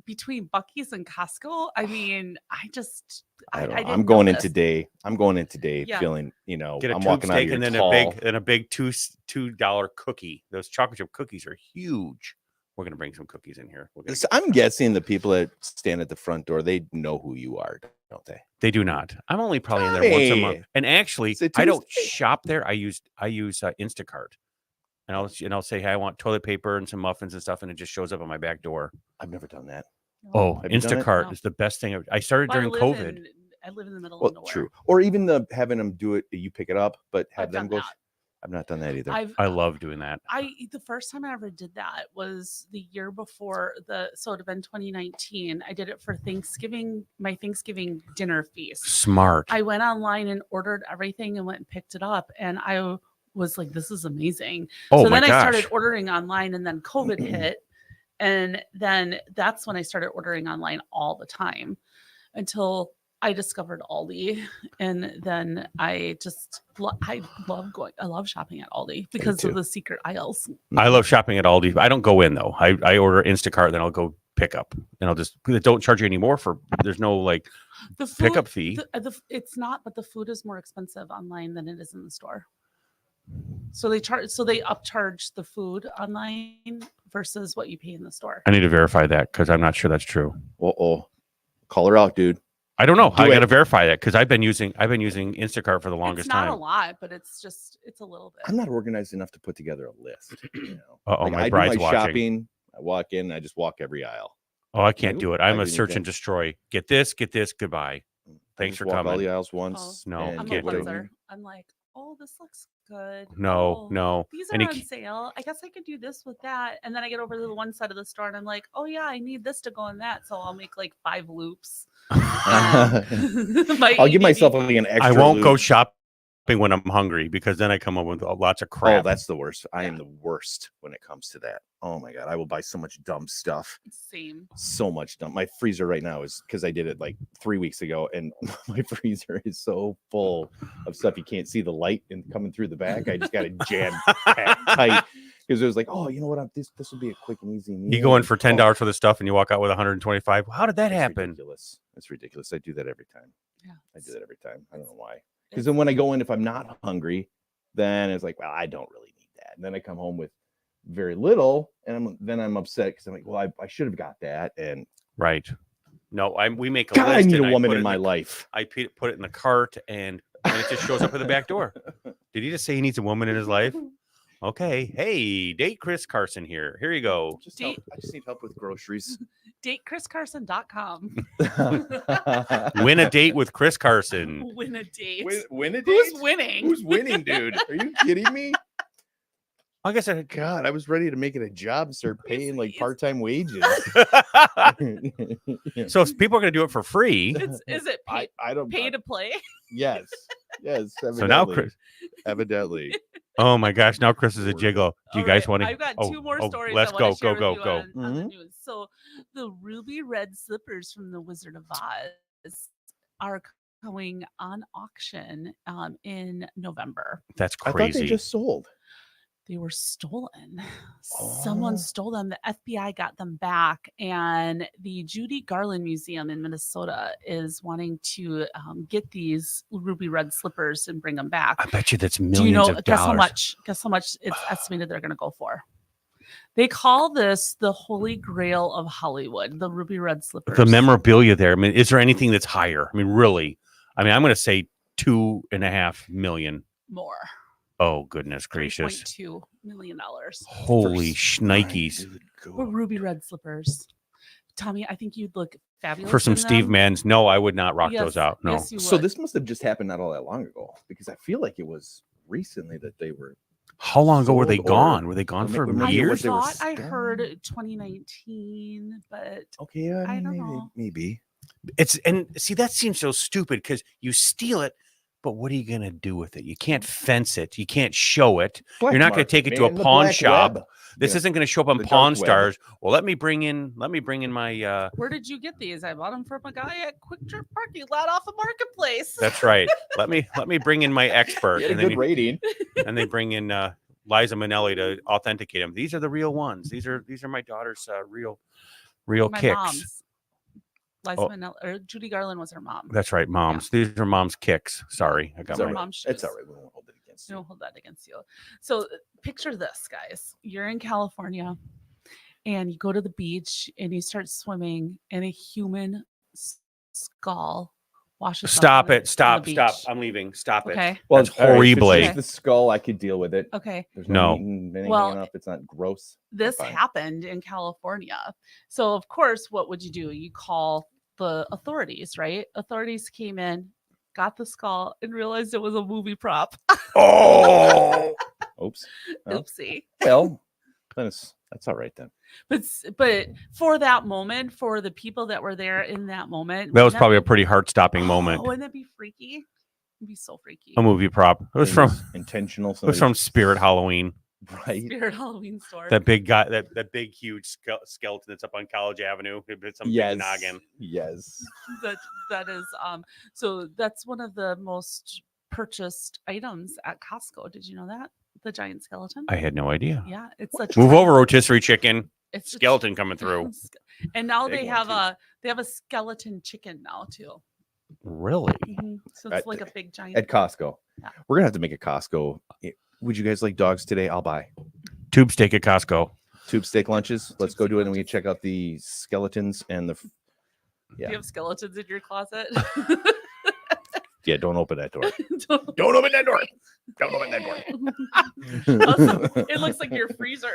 Speaker 3: Between Bucky's and Costco, I mean, I just
Speaker 1: I don't know.
Speaker 3: didn't
Speaker 1: I'm going
Speaker 3: know
Speaker 1: in
Speaker 3: this.
Speaker 1: today. I'm going in today
Speaker 3: Yeah.
Speaker 1: feeling,
Speaker 2: Get a
Speaker 1: I'm
Speaker 2: tube
Speaker 1: walking out of
Speaker 2: steak
Speaker 1: here
Speaker 2: and then
Speaker 1: tall.
Speaker 2: a big $2 cookie. Those chocolate chip cookies are huge. We're gonna bring some cookies in here. We're gonna
Speaker 1: So I'm guessing the people that stand at the front door, they know who you are, don't they?
Speaker 2: They do not. I'm only probably in there once a month.
Speaker 1: Tommy!
Speaker 2: And actually,
Speaker 1: Is it
Speaker 2: I don't
Speaker 1: Tuesday?
Speaker 2: shop there. I use Instacart, and I'll say, hey, I want toilet paper and some muffins and stuff, and it just shows up on my back door.
Speaker 1: I've never done that.
Speaker 2: Oh,
Speaker 1: Have you done it?
Speaker 2: Instacart
Speaker 3: No.
Speaker 2: is the best thing. I started during COVID.
Speaker 3: I live in the middle
Speaker 1: Well,
Speaker 3: of nowhere.
Speaker 1: true. Or even having them do it, you pick it up, but have
Speaker 3: I've
Speaker 1: them
Speaker 3: done
Speaker 1: go.
Speaker 3: that.
Speaker 1: I've not done that either.
Speaker 2: I love doing that.
Speaker 3: The first time I ever did that was the year before so it'd have been 2019. I did it for Thanksgiving, my Thanksgiving dinner feast.
Speaker 2: Smart.
Speaker 3: I went online and ordered everything and went and picked it up, and I was like, this is amazing.
Speaker 2: Oh
Speaker 3: So
Speaker 2: my
Speaker 3: then
Speaker 2: gosh.
Speaker 3: I started ordering online, and then COVID hit, and then that's when I started ordering online all the time until I discovered Aldi, and then I just I love shopping at Aldi because
Speaker 1: too.
Speaker 3: of the secret aisles.
Speaker 2: I love shopping at Aldi. I don't go in though. I order Instacart, then I'll go pick up, and I'll just they don't charge you anymore for. There's no like
Speaker 3: The food,
Speaker 2: pickup fee.
Speaker 3: It's not, but the food is more expensive online than it is in the store. So they upcharge the food online versus what you pay in the store.
Speaker 2: I need to verify that because I'm not sure that's true.
Speaker 1: Call her out, dude.
Speaker 2: I don't know.
Speaker 1: Do
Speaker 2: I got to
Speaker 1: it.
Speaker 2: verify that because I've been using Instacart for the longest
Speaker 3: It's not
Speaker 2: time.
Speaker 3: a lot, but it's a little bit.
Speaker 1: I'm not organized enough to put together a list. You know?
Speaker 2: Uh-oh, my
Speaker 1: I
Speaker 2: bride's
Speaker 1: do my
Speaker 2: watching.
Speaker 1: shopping. I walk in. I just walk every aisle.
Speaker 2: Oh, I can't do it. I'm
Speaker 1: I
Speaker 2: a
Speaker 1: do
Speaker 2: search
Speaker 1: anything.
Speaker 2: and destroy. Get this. Goodbye.
Speaker 1: I
Speaker 2: Thanks
Speaker 1: just
Speaker 2: for
Speaker 1: walk all
Speaker 2: coming.
Speaker 1: the aisles once.
Speaker 2: No,
Speaker 1: and
Speaker 3: I'm
Speaker 2: can't
Speaker 3: a
Speaker 2: do it.
Speaker 3: oneser. I'm like, oh, this looks good.
Speaker 2: No,
Speaker 3: Oh,
Speaker 2: no.
Speaker 3: These
Speaker 2: And
Speaker 3: are
Speaker 2: he
Speaker 3: on sale. I guess I could do this with that. And then I get over to the one side of the store and I'm like, oh yeah, I need this to go in that. So I'll make like 5 loops.
Speaker 1: I'll give myself like an extra.
Speaker 2: I won't go
Speaker 1: loop.
Speaker 2: shopping when I'm hungry because then I come up with lots of
Speaker 1: Oh,
Speaker 2: crap.
Speaker 1: that's the worst. I am
Speaker 3: Yeah.
Speaker 1: the worst when it comes to that. Oh my god, I will buy so much dumb stuff.
Speaker 3: Same.
Speaker 1: So much dumb. My freezer right now is because I did it like 3 weeks ago, and my freezer is so full of stuff you can't see the light and coming through the back. I just got it jammed tight because it was like, oh, you know what? This will be a quick and easy meal.
Speaker 2: You go in for
Speaker 1: Oh,
Speaker 2: $10 for the stuff and you walk out with 125. How did that
Speaker 1: it's
Speaker 2: happen?
Speaker 1: Ridiculous. It's ridiculous. I do that every time.
Speaker 3: Yeah.
Speaker 1: I do that every time. I don't know why. Because then when I go in, if I'm not hungry, then it's like, well, I don't really need that. And then I come home with very little, and I'm upset because I'm like, well, I should have got that. And
Speaker 2: Right. No, we make a
Speaker 1: God, I
Speaker 2: list.
Speaker 1: need
Speaker 2: and
Speaker 1: a woman
Speaker 2: put it
Speaker 1: in my
Speaker 2: the-
Speaker 1: life.
Speaker 2: I put it in the cart and it just shows up at the back door. Did he just say he needs a woman in his life? Okay. Hey, date Chris Carson here. Here you go.
Speaker 1: Just help. I just need help with groceries.
Speaker 3: DateChrisCarson.com.
Speaker 2: Win a date with Chris Carson.
Speaker 3: Win a date.
Speaker 1: Win a date?
Speaker 3: Who's winning?
Speaker 1: Who's winning, dude? Are you kidding me?
Speaker 2: I guess I
Speaker 1: God, I was ready to make it a job and start paying like part-time wages.
Speaker 2: So if people are going to do it for free.
Speaker 3: Is it pay,
Speaker 1: I don't
Speaker 3: pay to play?
Speaker 1: Yes.
Speaker 2: So now Chris.
Speaker 1: Evidently.
Speaker 2: Oh my gosh! Now Chris is a jiggle. Do you
Speaker 3: All
Speaker 2: guys
Speaker 3: right,
Speaker 2: want to?
Speaker 3: I've got 2 more stories.
Speaker 2: Let's
Speaker 3: I wanna
Speaker 2: go,
Speaker 3: share
Speaker 2: go,
Speaker 3: with
Speaker 2: go,
Speaker 3: you
Speaker 2: go.
Speaker 3: on the
Speaker 1: Mhm.
Speaker 3: news. So the ruby red slippers from the Wizard of Oz are going on auction in November.
Speaker 2: That's
Speaker 1: I thought
Speaker 2: crazy.
Speaker 1: they just sold.
Speaker 3: They were stolen. Someone
Speaker 1: Oh.
Speaker 3: stole them. The FBI got them back, and the Judy Garland Museum in Minnesota is wanting to get these ruby red slippers and bring them back.
Speaker 2: I bet you that's millions
Speaker 3: Do you know?
Speaker 2: of
Speaker 3: Guess how
Speaker 2: dollars.
Speaker 3: much? Guess how much it's estimated they're going to go for. They call this the Holy Grail of Hollywood, the ruby red slippers.
Speaker 2: The memorabilia there. I mean, is there anything that's higher? I mean, really? I mean, I'm going to say $2.5 million.
Speaker 3: More.
Speaker 2: Oh goodness gracious!
Speaker 3: $3.2 million.
Speaker 2: Holy
Speaker 1: For
Speaker 2: shnikes!
Speaker 1: Good
Speaker 3: For
Speaker 1: God.
Speaker 3: ruby red slippers. Tommy, I think you'd look fabulous
Speaker 2: For some
Speaker 3: in
Speaker 2: Steve
Speaker 3: them.
Speaker 2: Mans, no, I would not rock
Speaker 3: Yes,
Speaker 2: those out. No.
Speaker 3: yes, you
Speaker 1: So
Speaker 3: would.
Speaker 1: this must have just happened not all that long ago, because I feel like it was recently that they were.
Speaker 2: How long ago were they
Speaker 1: sold, or-
Speaker 2: gone? Were they gone
Speaker 1: or
Speaker 2: for
Speaker 1: maybe
Speaker 3: I
Speaker 2: years?
Speaker 1: they were
Speaker 3: thought I heard
Speaker 1: stolen.
Speaker 3: 2019, but
Speaker 1: Okay, yeah,
Speaker 3: I
Speaker 1: I mean,
Speaker 3: don't
Speaker 1: maybe,
Speaker 3: know.
Speaker 1: maybe.
Speaker 2: It's and see that seems so stupid because you steal it, but what are you gonna do with it? You can't fence it. You can't show it.
Speaker 1: Black
Speaker 2: You're not gonna
Speaker 1: market,
Speaker 2: take it to a
Speaker 1: man, the
Speaker 2: pawn
Speaker 1: black
Speaker 2: shop.
Speaker 1: web.
Speaker 2: This
Speaker 1: Yeah.
Speaker 2: isn't gonna show up on
Speaker 1: The dark
Speaker 2: Pawn
Speaker 1: web.
Speaker 2: Stars. Well, let me bring in my.
Speaker 3: where did you get these? I bought them from a guy at Quick Trip parking lot off a marketplace.
Speaker 2: That's right. Let me bring in my expert,
Speaker 1: You had a
Speaker 2: and then
Speaker 1: good rating.
Speaker 2: and they bring in Liza Minnelli to authenticate them. These are the real ones. These are my daughter's real
Speaker 3: My
Speaker 2: kicks.
Speaker 3: mom's. Liza
Speaker 2: Oh.
Speaker 3: Minnelli, or Judy Garland was her mom.
Speaker 2: That's right, moms. These are mom's kicks. Sorry, I got
Speaker 1: It's
Speaker 2: my
Speaker 1: all right.
Speaker 3: mom's
Speaker 1: It's
Speaker 3: shoes.
Speaker 1: all right. We won't hold it against
Speaker 3: We
Speaker 1: you.
Speaker 3: don't hold that against you. So picture this, guys. You're in California and you go to the beach and you start swimming, and a human skull washes up
Speaker 2: Stop
Speaker 3: on
Speaker 2: it. Stop.
Speaker 3: the
Speaker 2: Stop.
Speaker 3: beach.
Speaker 2: I'm leaving. Stop it.
Speaker 3: Okay.
Speaker 1: Well,
Speaker 2: That's
Speaker 1: all right, if it's
Speaker 2: horrible.
Speaker 1: just the skull, I could deal with it.
Speaker 3: Okay.
Speaker 1: There's
Speaker 2: No.
Speaker 1: meat and anything
Speaker 3: Well,
Speaker 1: enough. It's not gross.
Speaker 3: This
Speaker 1: Fine.
Speaker 3: happened in California. So, of course, what would you do? You call the authorities, right? Authorities came in, got the skull, and realized it was a movie prop.
Speaker 2: Oh.
Speaker 1: Oops. Well,
Speaker 3: Oopsie.
Speaker 1: well, that's all right then.
Speaker 3: But for that moment, for the people that were there in that moment,
Speaker 2: That was
Speaker 3: wouldn't
Speaker 2: probably a
Speaker 3: be-
Speaker 2: pretty heart-stopping moment.
Speaker 3: Wouldn't that be freaky? It'd be so freaky.
Speaker 2: A movie prop. It was
Speaker 1: It
Speaker 2: from
Speaker 1: was intentional.
Speaker 2: it was from Spirit Halloween.
Speaker 1: Right.
Speaker 3: Spirit Halloween store.
Speaker 2: That big guy, that big huge skeleton that's up on College Avenue. It's some
Speaker 1: Yes.
Speaker 2: big noggin.
Speaker 1: Yes.
Speaker 3: that is so that's one of the most purchased items at Costco. Did you know that? The giant skeleton?
Speaker 2: I had no idea.
Speaker 3: Yeah, it's a
Speaker 2: Move
Speaker 3: tri-
Speaker 2: over, rotisserie chicken.
Speaker 3: It's a
Speaker 2: Skeleton coming through.
Speaker 3: And now
Speaker 1: Big
Speaker 3: they
Speaker 1: one,
Speaker 3: have
Speaker 1: too.
Speaker 3: a skeleton chicken now too.
Speaker 2: Really?
Speaker 3: So it's
Speaker 1: At-
Speaker 3: like a big giant
Speaker 1: At Costco.
Speaker 3: Yeah.
Speaker 1: We're gonna have to make a Costco. Would you guys like dogs today? I'll buy
Speaker 2: Tube steak at Costco.
Speaker 1: tube steak lunches. Let's go
Speaker 3: steak
Speaker 1: do it, and we can
Speaker 3: lunches.
Speaker 1: check out the skeletons and the.
Speaker 3: Do
Speaker 1: Yeah.
Speaker 3: you have skeletons in your closet?
Speaker 1: Yeah, don't open that door.
Speaker 3: Don't-
Speaker 1: Don't open that door. Don't open that door.
Speaker 3: It looks like your freezer.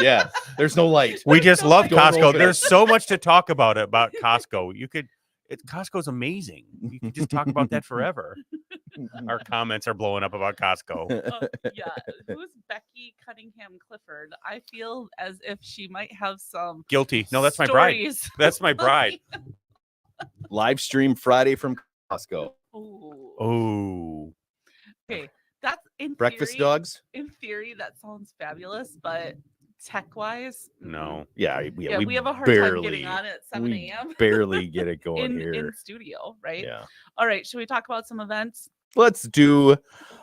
Speaker 1: Yeah, there's no light.
Speaker 2: We just
Speaker 3: Don't
Speaker 2: love
Speaker 3: like-
Speaker 1: Don't
Speaker 2: Costco.
Speaker 1: open it.
Speaker 2: There's so much to talk about Costco. Costco's amazing. You could just talk about that forever. Our comments are blowing up about Costco.
Speaker 3: Yeah, who's Becky Cunningham Clifford? I feel as if she might have some
Speaker 2: Guilty. No, that's my bride.
Speaker 3: stories.
Speaker 2: That's my bride.
Speaker 1: Live stream Friday from Costco.
Speaker 3: Ooh.
Speaker 2: Oh,
Speaker 3: Okay, that's in
Speaker 1: Breakfast
Speaker 3: theory,
Speaker 1: dogs.
Speaker 3: In theory, that sounds fabulous, but tech-wise,
Speaker 2: no.
Speaker 1: Yeah,
Speaker 3: we have a hard time getting on at 7
Speaker 1: we
Speaker 3: a.m.
Speaker 1: barely get it going
Speaker 3: in
Speaker 1: here.
Speaker 3: studio, right?
Speaker 1: Yeah.
Speaker 3: All right, should we talk about some events?
Speaker 1: Let's do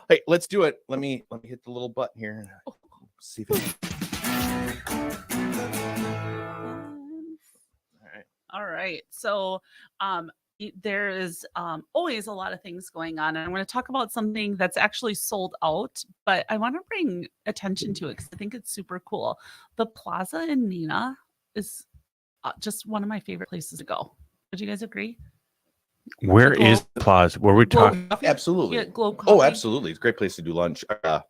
Speaker 1: it. Let me hit the little button here. See if it,
Speaker 3: All right. So there is always a lot of things going on. And I'm going to talk about something that's actually sold out, but I want to bring attention to it because I think it's super cool. The Plaza in Neenah is just one of my favorite places to go. Would you guys agree?
Speaker 2: Where is the plaza? Where we talking?
Speaker 1: absolutely.
Speaker 3: Yeah, Globe
Speaker 1: Oh,
Speaker 3: Coffee.
Speaker 1: absolutely. It's a great place to do lunch. I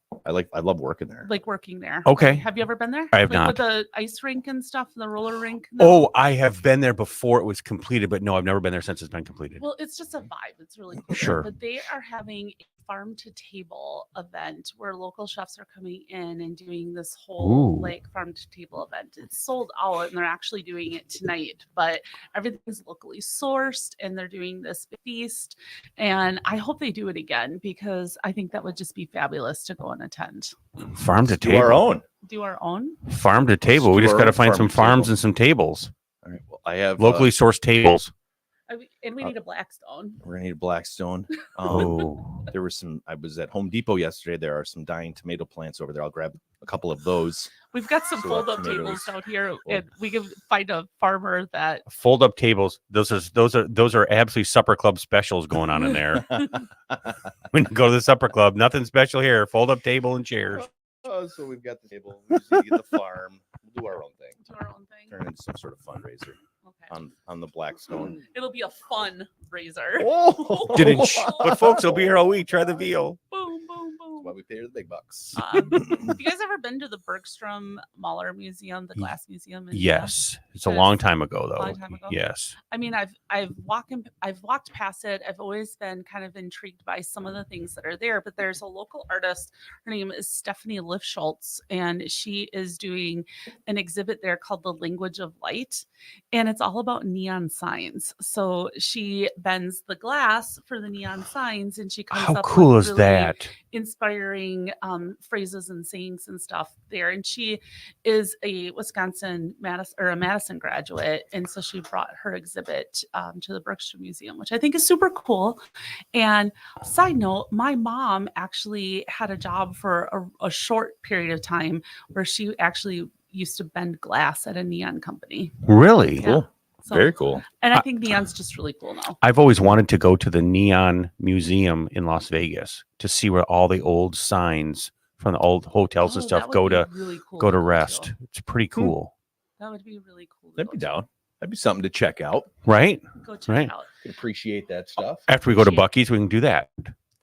Speaker 1: love working there.
Speaker 3: Like working there.
Speaker 2: Okay.
Speaker 3: Have you ever been there?
Speaker 2: I have
Speaker 3: Like with
Speaker 2: not.
Speaker 3: the ice rink and stuff, the roller rink.
Speaker 2: Oh, I have been there before it was completed, but no, I've never been there since it's been completed.
Speaker 3: Well, it's just a vibe. It's really cool.
Speaker 2: Sure.
Speaker 3: But they are having a farm to table event where local chefs are coming in and doing this whole
Speaker 2: Ooh.
Speaker 3: like farm to table event. It's sold out and they're actually doing it tonight, but everything's locally sourced and they're doing this feast. And I hope they do it again because I think that would just be fabulous to go and attend.
Speaker 2: Farm to
Speaker 1: Do our
Speaker 2: table.
Speaker 1: own.
Speaker 3: Do our own.
Speaker 2: Farm to table. We
Speaker 1: do
Speaker 2: just
Speaker 1: our
Speaker 2: got to
Speaker 1: own
Speaker 2: find
Speaker 1: farm
Speaker 2: some
Speaker 1: to
Speaker 2: farms
Speaker 1: table.
Speaker 2: and some tables.
Speaker 1: All right. Well, I have
Speaker 2: Locally sourced tables.
Speaker 3: And we need a Blackstone.
Speaker 1: we're gonna need a Blackstone.
Speaker 2: Oh.
Speaker 1: There were some. I was at Home Depot yesterday. There are some dying tomato plants over there. I'll grab a couple of those.
Speaker 3: We've got some
Speaker 1: So what
Speaker 3: fold-up tables
Speaker 1: tomatoes?
Speaker 3: out here,
Speaker 1: Well-
Speaker 3: and we can find a farmer that
Speaker 2: Fold up tables. Those are absolutely supper club specials going on in there. When you go to the supper club, nothing special here. Fold up table and chairs.
Speaker 1: Oh, so we've got the table. We just need to get the farm. We'll do our own thing.
Speaker 3: do our own thing.
Speaker 1: Turn it into some sort of fundraiser
Speaker 3: Okay.
Speaker 1: on the Blackstone.
Speaker 3: It'll be a fun razor.
Speaker 1: Oh,
Speaker 2: Didn't but folks will be here all week. Try the veal.
Speaker 3: Boom, boom,
Speaker 1: That's
Speaker 3: boom.
Speaker 1: why we pay her the big bucks.
Speaker 3: Have you guys ever been to the Bergstrom Mahler Museum, the glass museum? in
Speaker 2: Yes. It's a
Speaker 3: Yes.
Speaker 2: long time ago though.
Speaker 3: Long time ago?
Speaker 2: Yes.
Speaker 3: I mean, I've walked past it. I've always been kind of intrigued by some of the things that are there. But there's a local artist. Her name is Stephanie Lifschultz, and she is doing an exhibit there called "The Language of Light," and it's all about neon signs. So she bends the glass for the neon signs, and she comes
Speaker 2: How
Speaker 3: up
Speaker 2: cool
Speaker 3: with
Speaker 2: is
Speaker 3: really
Speaker 2: that?
Speaker 3: inspiring phrases and sayings and stuff there. And she is a Madison graduate, and so she brought her exhibit to the Bergstrom Museum, which I think is super cool. And side note, my mom actually had a job for a short period of time where she actually used to bend glass at a neon company.
Speaker 2: Really?
Speaker 3: Yeah.
Speaker 1: Cool.
Speaker 3: So,
Speaker 1: Very cool.
Speaker 3: and I think neon's just really cool now.
Speaker 2: I've always wanted to go to the Neon Museum in Las Vegas to see where all the old signs from the old hotels and
Speaker 3: Oh,
Speaker 2: stuff
Speaker 3: that would
Speaker 2: go
Speaker 3: be
Speaker 2: to
Speaker 3: really cool
Speaker 2: go to
Speaker 3: to.
Speaker 2: rest. It's pretty cool.
Speaker 3: That would be really cool.
Speaker 1: That'd be down. That'd be something to check out.
Speaker 2: Right?
Speaker 3: Go check
Speaker 2: Right.
Speaker 3: it out.
Speaker 1: Appreciate that stuff.
Speaker 2: After we go to
Speaker 3: Appreciate it.
Speaker 2: Buc-ee's, we can do that.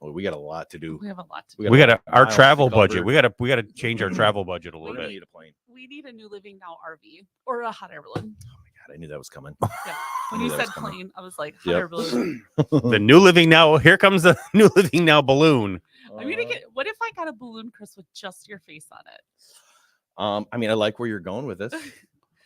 Speaker 1: Well, we got a lot to do.
Speaker 3: We have a lot to
Speaker 1: We
Speaker 3: do.
Speaker 2: We
Speaker 1: a
Speaker 2: got
Speaker 1: lot
Speaker 2: our
Speaker 1: of miles
Speaker 2: travel
Speaker 1: to cover.
Speaker 2: budget. We got to change our travel budget a little
Speaker 1: We're gonna
Speaker 2: bit.
Speaker 1: need a plane.
Speaker 3: We need a new living now RV or a hot air balloon.
Speaker 1: Oh my god, I knew that was coming.
Speaker 3: Yeah. When
Speaker 1: knew
Speaker 3: you
Speaker 1: that
Speaker 3: said
Speaker 1: was coming.
Speaker 3: plane, I was like, hot
Speaker 1: Yep.
Speaker 3: air balloon.
Speaker 2: The new living now. Here comes the new living now balloon.
Speaker 3: I'm gonna get. What if I got a balloon, Chris, with just your face on it?
Speaker 1: I mean, I like where you're going with this.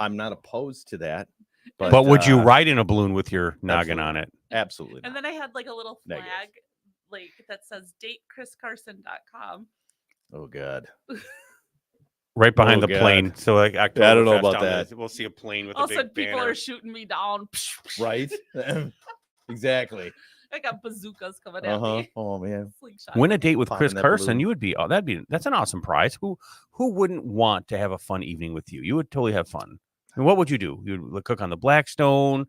Speaker 1: I'm not opposed to that.
Speaker 2: But would you
Speaker 1: uh,
Speaker 2: ride in a balloon with your noggin on it?
Speaker 1: Absolutely.
Speaker 3: And
Speaker 1: not.
Speaker 3: then I had like a little flag,
Speaker 1: Negative.
Speaker 3: like that says datechriscarson.com.
Speaker 1: Oh god.
Speaker 2: Right behind
Speaker 1: Oh,
Speaker 2: the
Speaker 1: God.
Speaker 2: plane. So like October
Speaker 1: I don't know about that.
Speaker 2: We'll see a plane with
Speaker 3: All
Speaker 2: a
Speaker 3: of a
Speaker 2: big
Speaker 3: sudden, people
Speaker 2: banner.
Speaker 3: are shooting me down.
Speaker 1: Right? Exactly.
Speaker 3: I got bazookas coming at
Speaker 1: Uh-huh.
Speaker 3: me.
Speaker 1: Oh man.
Speaker 3: Slingshot.
Speaker 2: Win a date with
Speaker 1: Popping
Speaker 2: Chris
Speaker 1: that
Speaker 2: Carson,
Speaker 1: balloon.
Speaker 2: you would be that's an awesome prize. Who wouldn't want to have a fun evening with you? You would totally have fun. And what would you do? You would cook on the Blackstone,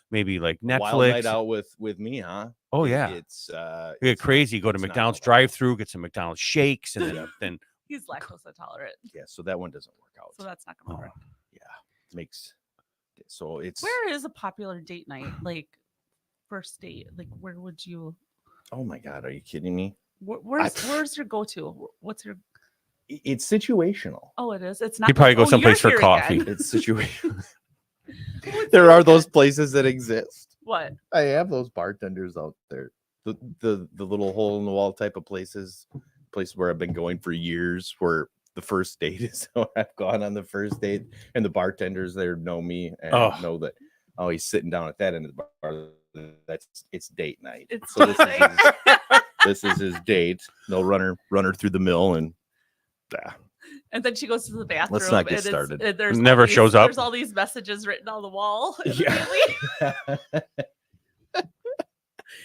Speaker 2: maybe like
Speaker 1: Wild
Speaker 2: Netflix.
Speaker 1: night out with me, huh?
Speaker 2: Oh yeah.
Speaker 1: It's
Speaker 2: You get crazy, go to
Speaker 1: it's not
Speaker 2: McDonald's
Speaker 1: gonna work.
Speaker 2: drive-through, get some McDonald's shakes, and then
Speaker 3: He's lactose intolerant,
Speaker 1: Yeah, so that one doesn't work out.
Speaker 3: so that's not gonna
Speaker 2: Oh.
Speaker 3: work.
Speaker 1: Makes so it's
Speaker 3: Where is a popular date night? Like first date? Like where would you?
Speaker 1: oh my god, are you kidding me?
Speaker 3: Where's your go-to? What's your?
Speaker 1: It's situational.
Speaker 3: Oh, it is. It's not.
Speaker 2: you'd probably go
Speaker 3: oh,
Speaker 2: someplace
Speaker 3: you're
Speaker 2: for
Speaker 3: here
Speaker 2: coffee.
Speaker 3: again.
Speaker 1: It's situational.
Speaker 3: What's
Speaker 1: There
Speaker 3: here
Speaker 1: are those
Speaker 3: again?
Speaker 1: places that exist.
Speaker 3: What?
Speaker 1: I have those bartenders out there. The little hole in the wall type of places where I've been going for years, where the first date is how I've gone on the first date, and the bartenders there know me and
Speaker 2: Oh.
Speaker 1: know that he's sitting down at that end of the bar. It's date night.
Speaker 3: It's
Speaker 1: So this is his date. They'll run her through the mill and
Speaker 3: And then she goes to the bathroom.
Speaker 1: not get
Speaker 3: and
Speaker 1: started.
Speaker 3: And there's
Speaker 2: Never
Speaker 3: all these-
Speaker 2: shows up.
Speaker 3: There's all these messages written on the wall.
Speaker 1: Yeah.
Speaker 3: immediately.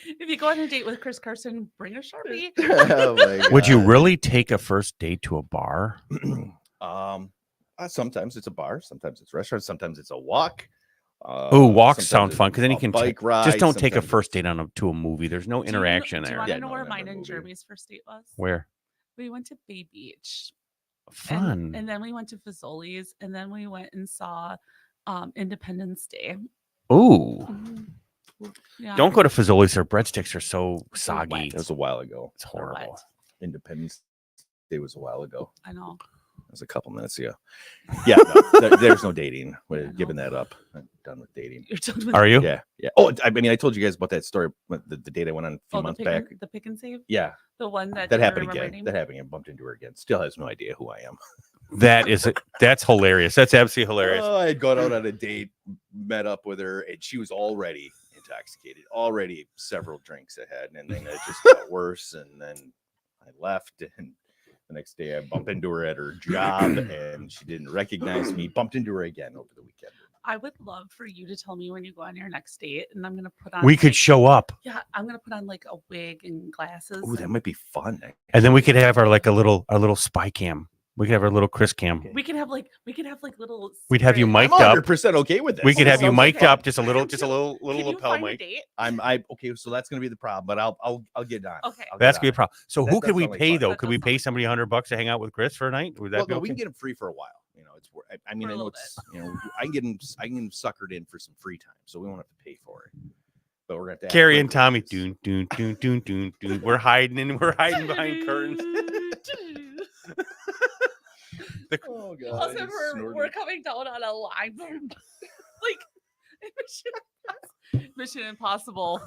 Speaker 3: If you go on a date with Chris Carson, bring a Sharpie.
Speaker 1: Oh my
Speaker 2: Would you
Speaker 1: God.
Speaker 2: really take a first date to a bar?
Speaker 1: Sometimes it's a bar, sometimes it's a restaurant, sometimes it's a walk.
Speaker 2: Oh, walks
Speaker 1: sometimes
Speaker 2: sound
Speaker 1: it's
Speaker 2: fun because then you
Speaker 1: a
Speaker 2: can
Speaker 1: bike ride.
Speaker 2: just don't take a
Speaker 1: sometimes
Speaker 2: first
Speaker 1: it's-
Speaker 2: date to a movie. There's no
Speaker 3: Do you know-
Speaker 2: interaction
Speaker 3: Do you
Speaker 2: there.
Speaker 3: want to
Speaker 1: Yeah,
Speaker 3: know
Speaker 1: no,
Speaker 3: where
Speaker 1: not
Speaker 3: mine
Speaker 1: a
Speaker 3: and
Speaker 1: movie.
Speaker 3: Jeremy's first date was?
Speaker 2: Where
Speaker 3: We went to Bay Beach.
Speaker 2: fun?
Speaker 3: And then we went to Fazoli's, and then we went and saw Independence Day.
Speaker 2: Ooh,
Speaker 3: Mhm. Yeah.
Speaker 2: don't go to Fazoli's. Their breadsticks are so
Speaker 3: So
Speaker 2: soggy.
Speaker 3: wet.
Speaker 1: That was a while ago.
Speaker 2: It's
Speaker 3: They're
Speaker 2: horrible.
Speaker 3: wet.
Speaker 1: Independence Day was a while ago.
Speaker 3: I know.
Speaker 1: It was a couple minutes ago. Yeah, no, there's no dating. We're
Speaker 3: I
Speaker 1: giving
Speaker 3: know.
Speaker 1: that up. I'm done with dating.
Speaker 3: You're done with
Speaker 2: Are you?
Speaker 1: Yeah, yeah. Oh, I mean, I told you guys about that story. The date I went on a few
Speaker 3: the
Speaker 1: months
Speaker 3: pick
Speaker 1: back.
Speaker 3: and, the pick and save?
Speaker 1: Yeah,
Speaker 3: The one that
Speaker 1: that
Speaker 3: you
Speaker 1: happened
Speaker 3: remember her
Speaker 1: again.
Speaker 3: name?
Speaker 1: That happened again. Bumped into her again. Still has no idea who I am.
Speaker 2: That's hilarious. That's absolutely hilarious.
Speaker 1: Oh, I had gone out on a date, met up with her, and she was already intoxicated, already several drinks ahead, and then it just got worse. And then I left, and the next day I bumped into her at her job, and she didn't recognize me. Bumped into her again over the weekend.
Speaker 3: I would love for you to tell me when you go on your next date, and I'm gonna put on.
Speaker 2: We could
Speaker 3: like-
Speaker 2: show up,
Speaker 3: Yeah, I'm gonna put on like a wig and glasses.
Speaker 1: Oh, that might be fun.
Speaker 2: and then we could have our little spy cam. We could have our little Chris cam.
Speaker 3: We could have like little.
Speaker 2: We'd have you
Speaker 3: secret-
Speaker 2: mic'd
Speaker 1: I'm
Speaker 2: up.
Speaker 1: 100% okay with this.
Speaker 2: We could
Speaker 1: This
Speaker 2: have you
Speaker 1: sounds like
Speaker 2: mic'd
Speaker 1: fun.
Speaker 2: up, just a
Speaker 3: I
Speaker 2: little
Speaker 3: am too.
Speaker 2: little
Speaker 3: Can you
Speaker 2: lapel
Speaker 3: find a
Speaker 2: mic.
Speaker 3: date?
Speaker 1: I okay, so that's gonna be the problem, but I'll get on.
Speaker 3: Okay.
Speaker 1: I'll
Speaker 2: That's
Speaker 1: get
Speaker 2: gonna be a
Speaker 1: on.
Speaker 2: problem. So
Speaker 1: That
Speaker 2: who
Speaker 1: does
Speaker 2: could we
Speaker 1: sound like
Speaker 2: pay
Speaker 1: fun.
Speaker 2: though?
Speaker 3: That
Speaker 2: Could
Speaker 3: does
Speaker 2: we
Speaker 3: sound
Speaker 2: pay
Speaker 3: like
Speaker 2: somebody $100 to hang out with Chris for a night? Would that
Speaker 1: Well,
Speaker 2: be
Speaker 1: no,
Speaker 2: okay?
Speaker 1: we can get them free for a while. You know, it's I mean,
Speaker 3: For
Speaker 1: I
Speaker 3: a
Speaker 1: know
Speaker 3: little
Speaker 1: it's I can get them suckered in for some free time, so we won't have to pay for it. But we're gonna have to act
Speaker 2: Carrie and
Speaker 1: quickly.
Speaker 2: Tommy, doon, doon, doon, doon, doon, doon. We're hiding behind curtains.
Speaker 1: Oh god.
Speaker 3: Also,
Speaker 1: I just
Speaker 3: we're
Speaker 1: snorted.
Speaker 3: coming down on a line, like Mission Impossible.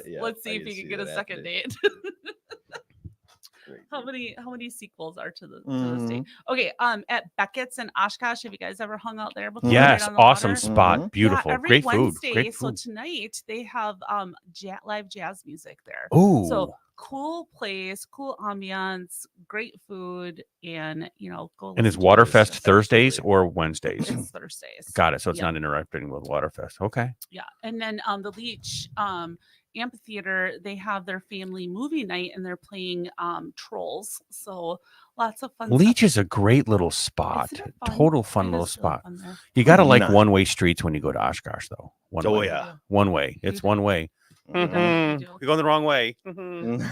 Speaker 1: Yeah,
Speaker 3: Let's see
Speaker 1: I
Speaker 3: if
Speaker 1: can
Speaker 3: you
Speaker 1: see
Speaker 3: can get a
Speaker 1: that
Speaker 3: second
Speaker 1: happening.
Speaker 3: date.
Speaker 1: Great.
Speaker 3: How many sequels are to this
Speaker 1: Mm-hmm.
Speaker 3: date? Okay, at Beckett's in Oshkosh. Have you guys ever hung out there before?
Speaker 2: Yes,
Speaker 3: Right on the
Speaker 2: awesome
Speaker 3: water?
Speaker 2: spot.
Speaker 1: Mhm.
Speaker 2: Beautiful.
Speaker 3: Yeah, every
Speaker 2: Great
Speaker 3: Wednesday,
Speaker 2: food. Great
Speaker 3: So
Speaker 2: food.
Speaker 3: tonight they have live jazz music there.
Speaker 2: Ooh.
Speaker 3: So cool place, cool ambiance, great food, and go.
Speaker 2: And is
Speaker 3: listen to music.
Speaker 2: Waterfest Thursdays or Wednesdays?
Speaker 3: It's Thursdays.
Speaker 2: Got it. So it's
Speaker 3: Yeah.
Speaker 2: not interrupting with Waterfest. Okay.
Speaker 3: Yeah, and then the Leech amphitheater, they have their family movie night, and they're playing Trolls. So lots of fun.
Speaker 2: Leech is a great little spot.
Speaker 3: Isn't it fun?
Speaker 2: Total fun
Speaker 3: It
Speaker 2: little
Speaker 3: is really
Speaker 2: spot.
Speaker 3: fun there.
Speaker 2: You gotta like
Speaker 1: Nice.
Speaker 2: one-way streets when you go to Oshkosh, though. One
Speaker 1: Oh
Speaker 2: way.
Speaker 1: yeah.
Speaker 2: One way. It's
Speaker 3: do.
Speaker 2: one way.
Speaker 3: You do.
Speaker 2: You're going the wrong way.
Speaker 1: Mm-hmm.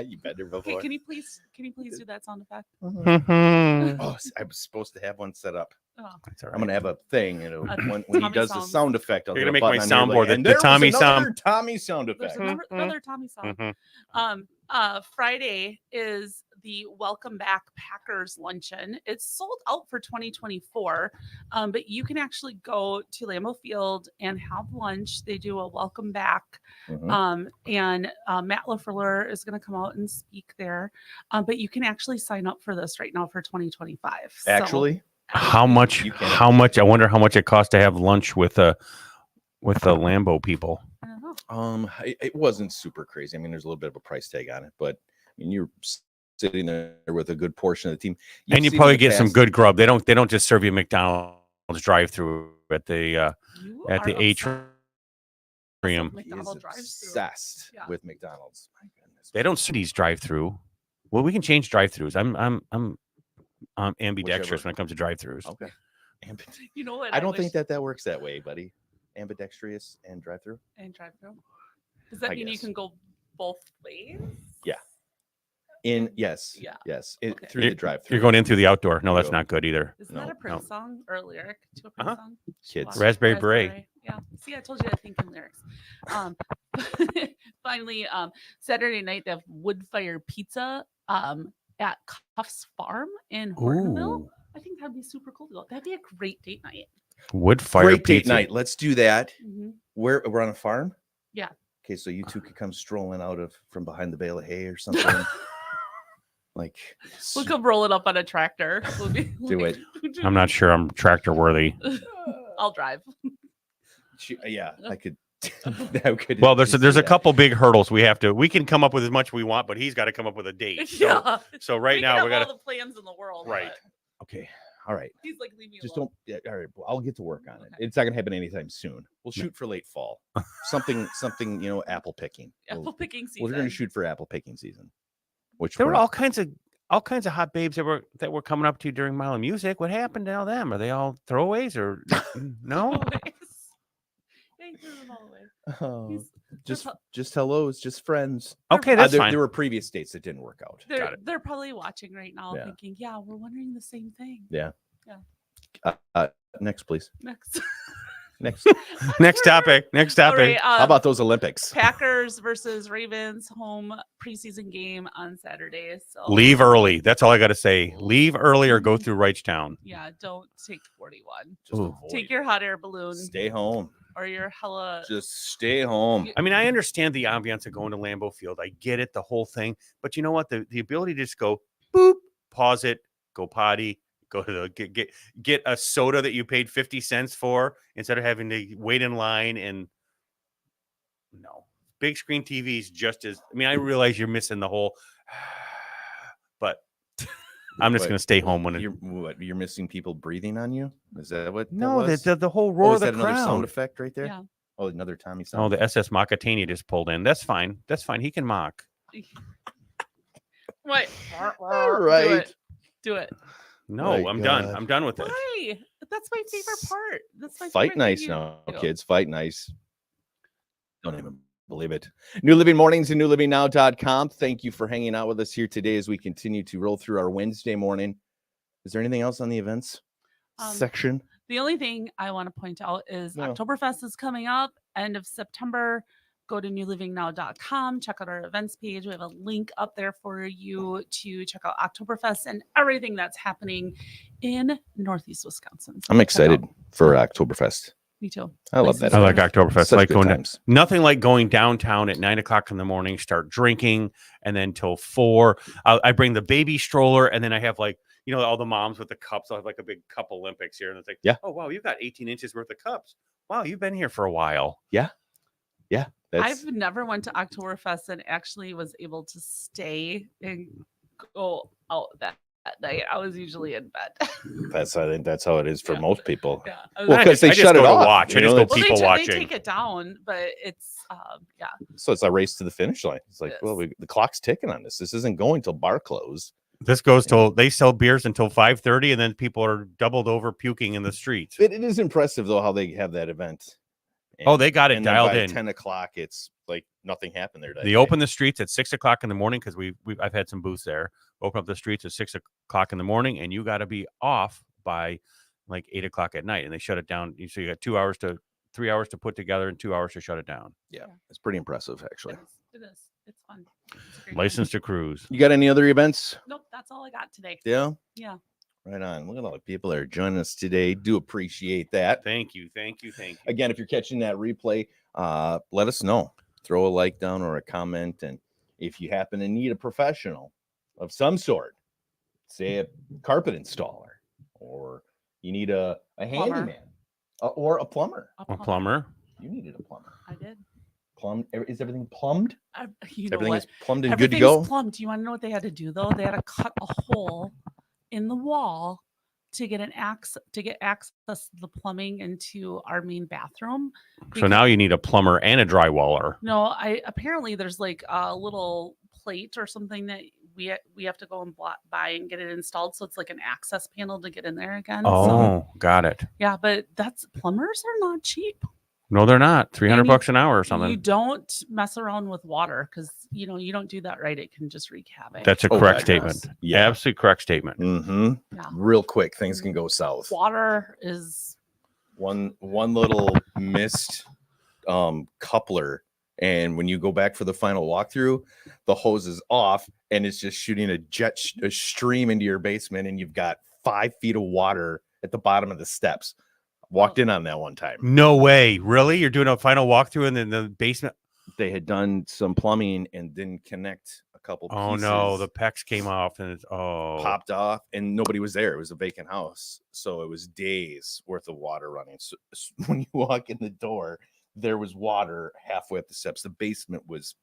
Speaker 1: You've been there
Speaker 3: Okay,
Speaker 1: before.
Speaker 3: can you please do that sound effect?
Speaker 2: Mhm.
Speaker 1: Oh, I was supposed to have one set up.
Speaker 3: Oh,
Speaker 2: That's all
Speaker 1: I'm
Speaker 2: right.
Speaker 1: gonna have a thing, and when he
Speaker 3: Tommy
Speaker 1: does the
Speaker 3: sounds.
Speaker 1: sound effect, I'll
Speaker 2: You're
Speaker 1: get
Speaker 2: gonna
Speaker 1: a
Speaker 2: make my
Speaker 1: button on here,
Speaker 2: soundboard
Speaker 1: and
Speaker 2: the
Speaker 1: there was
Speaker 2: Tommy
Speaker 1: another
Speaker 2: sound.
Speaker 1: Tommy sound
Speaker 3: There's
Speaker 1: effect.
Speaker 3: another Tommy song. Friday is the Welcome Back Packers luncheon. It's sold out for 2024, but you can actually go to Lambeau Field and have lunch. They do a welcome back,
Speaker 1: Mhm.
Speaker 3: and Matt LaFleur is going to come out and speak there. But you can actually sign up for this right now for 2025. So,
Speaker 1: Actually,
Speaker 2: How much?
Speaker 1: You can.
Speaker 2: How much? I wonder how much it costs to have lunch with the Lambo people.
Speaker 3: I don't know.
Speaker 1: it wasn't super crazy. I mean, there's a little bit of a price tag on it, but I mean, you're sitting there with a good portion of the team,
Speaker 2: And you
Speaker 1: seen in
Speaker 2: probably
Speaker 1: the
Speaker 2: get some
Speaker 1: past-
Speaker 2: good grub. They don't just serve you McDonald's drive-through at the
Speaker 3: You
Speaker 2: at
Speaker 3: are
Speaker 2: the
Speaker 3: obsessed
Speaker 2: atrium.
Speaker 3: with
Speaker 1: He is
Speaker 3: McDonald's drive-through.
Speaker 1: obsessed
Speaker 3: Yeah.
Speaker 1: with McDonald's. My goodness.
Speaker 2: They don't serve these drive-through. Well, we can change drive-throughs. I'm ambidextrous
Speaker 1: Whichever.
Speaker 2: when it comes to drive-throughs.
Speaker 1: Okay.
Speaker 3: You know what?
Speaker 1: I don't
Speaker 3: wish-
Speaker 1: think that works that way, buddy. Ambidextrous and drive-through.
Speaker 3: and drive-through. Does that
Speaker 1: I
Speaker 3: mean you
Speaker 1: guess.
Speaker 3: can go both ways?
Speaker 1: Yes.
Speaker 3: Yeah.
Speaker 1: Yes.
Speaker 3: Okay.
Speaker 1: Through the drive-through.
Speaker 2: You're going in through the outdoor. No,
Speaker 1: There you
Speaker 2: that's
Speaker 1: go.
Speaker 2: not good either.
Speaker 3: Isn't
Speaker 1: No,
Speaker 3: that a Prince
Speaker 2: no.
Speaker 3: song or a lyric to a Prince
Speaker 2: Uh-huh.
Speaker 3: song?
Speaker 1: Kids.
Speaker 3: Watch
Speaker 2: Raspberry Beret.
Speaker 3: Yeah. See, I told you I think in lyrics. Finally, Saturday night they have wood fire pizza at Cuff's Farm in Hortonville.
Speaker 2: Ooh,
Speaker 3: I think that'd be super cool to go. That'd be a great date night.
Speaker 2: wood fire
Speaker 1: Great date
Speaker 2: pizza.
Speaker 1: night. Let's do that.
Speaker 3: Mhm.
Speaker 1: We're on a farm.
Speaker 3: Yeah.
Speaker 1: Okay, so you two could come strolling out from behind the bale of hay or something. Like,
Speaker 3: We'll come roll it up on a tractor. We'll be
Speaker 1: Do it.
Speaker 2: I'm not sure I'm tractor worthy.
Speaker 3: I'll drive.
Speaker 1: yeah, I could. I could
Speaker 2: Well,
Speaker 1: just
Speaker 2: there's
Speaker 1: see
Speaker 2: a
Speaker 1: that.
Speaker 2: couple big hurdles we can come up with as much we want, but he's got to come up with a date. So,
Speaker 3: Yeah.
Speaker 2: so right
Speaker 3: We
Speaker 2: now
Speaker 3: can
Speaker 2: we
Speaker 3: have
Speaker 2: got
Speaker 3: all the plans in the world.
Speaker 2: Right.
Speaker 3: but
Speaker 1: Okay, all right.
Speaker 3: He's like, leave me
Speaker 1: Just
Speaker 3: alone.
Speaker 1: don't. Yeah, all right, well, I'll get to work on it.
Speaker 3: Okay.
Speaker 1: It's not gonna happen anytime soon. We'll shoot for late fall. something, apple picking.
Speaker 3: Apple picking season.
Speaker 1: We're gonna shoot for apple picking season. Which
Speaker 2: there were
Speaker 1: we're-
Speaker 2: all kinds of hot babes that were coming up to you during Mile of Music. What happened to all them? Are they all throwaways or no?
Speaker 3: Always. Yeah, he threw them all away.
Speaker 1: Oh,
Speaker 3: He's-
Speaker 1: just hellos, just friends.
Speaker 2: Okay, that's
Speaker 1: there,
Speaker 2: fine.
Speaker 1: there were previous dates that didn't work out.
Speaker 3: They're probably watching right now,
Speaker 1: Yeah.
Speaker 3: thinking, "Yeah, we're wondering the same thing."
Speaker 1: Next, please.
Speaker 3: Next,
Speaker 1: Next.
Speaker 2: Next topic. Next
Speaker 3: All
Speaker 2: topic.
Speaker 3: right,
Speaker 1: How about those Olympics?
Speaker 3: Packers versus Ravens home preseason game on Saturday? So
Speaker 2: Leave early. That's all I got to say. Leave early or go through Wrightstown.
Speaker 3: Yeah, don't take 41.
Speaker 1: Just
Speaker 2: Ooh.
Speaker 1: avoid.
Speaker 3: Take your hot air balloon
Speaker 1: Stay home.
Speaker 3: or your hella.
Speaker 1: Just stay home.
Speaker 2: I mean, I understand the ambiance of going to Lambeau Field. I get it, the whole thing. But you know what? The ability to just go boop, pause it, go potty, go to the get a soda that you paid 50 cents for instead of having to wait in line. And no, big screen TVs just as, I mean, I realize you're missing the whole, but I'm just
Speaker 1: What,
Speaker 2: going to stay home when
Speaker 1: you're missing people breathing on you. Is that what?
Speaker 2: no,
Speaker 1: that was?
Speaker 2: the whole roar
Speaker 1: Oh,
Speaker 2: of
Speaker 1: is
Speaker 2: the
Speaker 1: that another sound
Speaker 2: crowd.
Speaker 1: effect right there?
Speaker 3: Yeah.
Speaker 1: Oh, another Tommy sound.
Speaker 2: Oh, the
Speaker 1: effect.
Speaker 2: SS Makatani just pulled in. That's fine. That's fine. He can mock.
Speaker 3: What?
Speaker 1: All right.
Speaker 3: Do it.
Speaker 2: No,
Speaker 1: My
Speaker 2: I'm done.
Speaker 1: God.
Speaker 2: I'm done with it.
Speaker 3: Why? That's my favorite part. That's my
Speaker 1: Fight
Speaker 3: favorite
Speaker 1: nice
Speaker 3: thing
Speaker 1: now,
Speaker 3: you do.
Speaker 1: kids. Fight nice. Don't even believe it. New Living Mornings and newlivingnow.com. Thank you for hanging out with us here today as we continue to roll through our Wednesday morning. Is there anything else on the events section?
Speaker 3: The only thing I want to point out is
Speaker 1: No.
Speaker 3: Oktoberfest is coming up end of September. Go to newlivingnow.com, check out our events page. We have a link up there for you to check out Oktoberfest and everything that's happening in Northeast Wisconsin. So
Speaker 1: I'm
Speaker 3: check
Speaker 1: excited
Speaker 3: out-
Speaker 1: for Oktoberfest.
Speaker 3: Me too.
Speaker 1: I love
Speaker 3: Places
Speaker 1: that.
Speaker 2: I like
Speaker 1: event.
Speaker 2: Oktoberfest.
Speaker 1: Such
Speaker 2: I like
Speaker 1: good
Speaker 2: going
Speaker 1: times.
Speaker 2: nothing like going downtown at 9:00 in the morning, start drinking, and then till 4. I bring the baby stroller, and then I have like, all the moms with the cups. I have like a big cup Olympics here, and it's like,
Speaker 1: Yeah.
Speaker 2: oh wow, you've got 18 inches worth of cups. Wow, you've been here for a while.
Speaker 1: That's
Speaker 3: I've never went to Oktoberfest and actually was able to stay and go out that night. I was usually in bed.
Speaker 1: I think that's how it is for
Speaker 3: Yeah.
Speaker 1: most people.
Speaker 3: Yeah.
Speaker 1: Well,
Speaker 2: I
Speaker 1: 'cause
Speaker 2: just-
Speaker 1: they
Speaker 2: I just
Speaker 1: shut
Speaker 2: go
Speaker 1: it
Speaker 2: to
Speaker 1: off,
Speaker 2: watch. I
Speaker 1: you
Speaker 2: just
Speaker 1: know,
Speaker 2: go
Speaker 1: it's-
Speaker 2: people
Speaker 3: they
Speaker 2: watching.
Speaker 3: take it down, but it's yeah.
Speaker 1: So it's a race to the finish line. It's like,
Speaker 3: Yes.
Speaker 1: well, the clock's ticking on this. This isn't going till bar close.
Speaker 2: This goes till they sell beers until 5:30, and then people are doubled over puking in the streets.
Speaker 1: It is impressive though how they have that event.
Speaker 2: Oh, they got it
Speaker 1: and then
Speaker 2: dialed
Speaker 1: by
Speaker 2: in.
Speaker 1: 10:00, it's like nothing happened there.
Speaker 2: They open the streets at 6:00 in the morning because I've had some booths there. Open up the streets at 6:00 in the morning, and you got to be off by like 8 o'clock at night, and they shut it down. So you got 3 hours to put together and 2 hours to shut it down.
Speaker 1: Yeah, it's pretty impressive, actually.
Speaker 3: It is. It's fun. It's a great
Speaker 2: License to cruise.
Speaker 1: You got any other events?
Speaker 3: Nope, that's all I got today.
Speaker 1: Yeah.
Speaker 3: Yeah.
Speaker 1: Right on. Look at all the people that are joining us today. Do appreciate that.
Speaker 2: Thank you.
Speaker 1: Again, if you're catching that replay, let us know. Throw a like down or a comment. And if you happen to need a professional of some sort, say a carpet installer, or you need a
Speaker 3: Plumber.
Speaker 1: handyman, or a plumber.
Speaker 2: A plumber.
Speaker 1: You needed a plumber.
Speaker 3: I did.
Speaker 1: Is everything plumbed?
Speaker 3: You know
Speaker 1: Everything
Speaker 3: what?
Speaker 1: is plumbed and good to go?
Speaker 3: Plumbed. Do you want to know what they had to do though? They had to cut a hole in the wall to get access to the plumbing into our main bathroom.
Speaker 2: So now you need a plumber and a drywaller.
Speaker 3: No, apparently there's like a little plate or something that we have to go and buy and get it installed. So it's like an access panel to get in there again.
Speaker 2: Oh, got it.
Speaker 3: Yeah, but plumbers are not cheap.
Speaker 2: No, they're not. $300 an hour or something.
Speaker 3: You don't mess around with water because you don't do that right. It can just wreak havoc.
Speaker 2: That's a correct statement.
Speaker 1: Yes. Yeah.
Speaker 2: Absolutely correct statement.
Speaker 1: Mm-hmm.
Speaker 3: Yeah.
Speaker 1: Real quick, things can go south.
Speaker 3: Water is
Speaker 1: One little missed coupler, and when you go back for the final walkthrough, the hose is off and it's just shooting a stream into your basement, and you've got 5 feet of water at the bottom of the steps. Walked in on that one time.
Speaker 2: No way. Really? You're doing a final walkthrough in the basement?
Speaker 1: They had done some plumbing and didn't connect a couple pieces.
Speaker 2: Oh no, the PEX came off and it's
Speaker 1: popped off, and nobody was there. It was a vacant house, so it was days worth of water running. So when you walk in the door, there was water halfway up the steps. The basement was,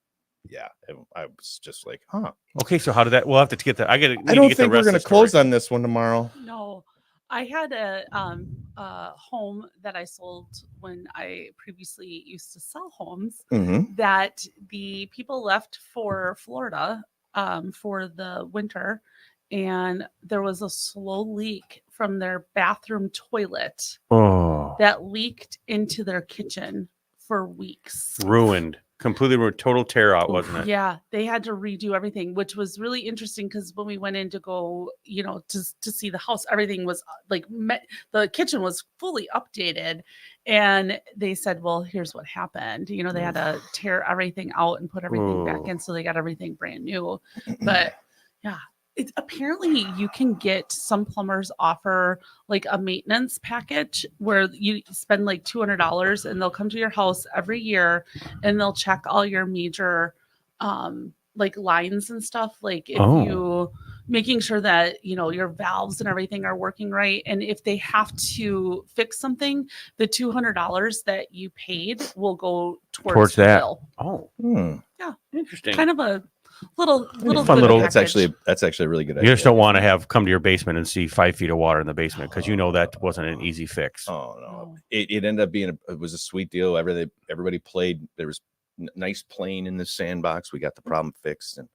Speaker 1: I was just like, huh.
Speaker 2: Okay, so how did that? We'll have to get that. I
Speaker 1: don't think we're going to close on this one tomorrow.
Speaker 3: no. I had a home that I sold when I previously used to sell homes
Speaker 1: Mm-hmm.
Speaker 3: that the people left for Florida for the winter, and there was a slow leak from their bathroom toilet that leaked into their kitchen for weeks.
Speaker 2: Ruined. Completely ruined. Total tear out, wasn't it?
Speaker 3: Yeah, they had to redo everything, which was really interesting because when we went in to go, to see the house, everything was the kitchen was fully updated, and they said, well, here's what happened. They had to tear everything out and put everything back in, so they got everything brand new. But yeah, apparently you can get, some plumbers offer like a maintenance package where you spend like $200 and they'll come to your house every year and they'll check all your major like lines and stuff, like if you making sure that your valves and everything are working right, and if they have to fix something, the $200 that you paid will go towards the
Speaker 2: that
Speaker 3: bill. Yeah,
Speaker 2: interesting.
Speaker 3: kind of a little
Speaker 2: fun little.
Speaker 1: That's actually a really good idea.
Speaker 2: You just don't want to come to your basement and see 5 feet of water in the basement because that wasn't an easy fix.
Speaker 1: Oh no, it ended up being it was a sweet deal. Everybody played. There was nice playing in the sandbox. We got the problem fixed, and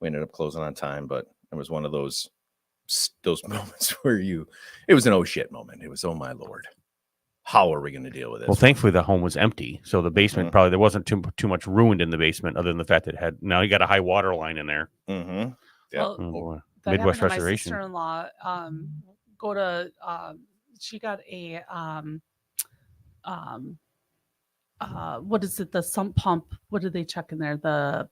Speaker 1: we ended up closing on time. But it was one of those moments where it was an oh shit moment. It was, oh my Lord, how are we going to deal with this?
Speaker 2: Well, thankfully the home was empty, so the basement probably there wasn't too much ruined in the basement, other than the fact that now you got a high water line in there.
Speaker 1: Mm-hmm. Yeah.
Speaker 3: Well,
Speaker 2: Oh, boy.
Speaker 3: that
Speaker 2: Midwest
Speaker 3: happened to my
Speaker 2: Restoration.
Speaker 3: sister-in-law go to she got a what is it, the sump pump, what did they check in there, the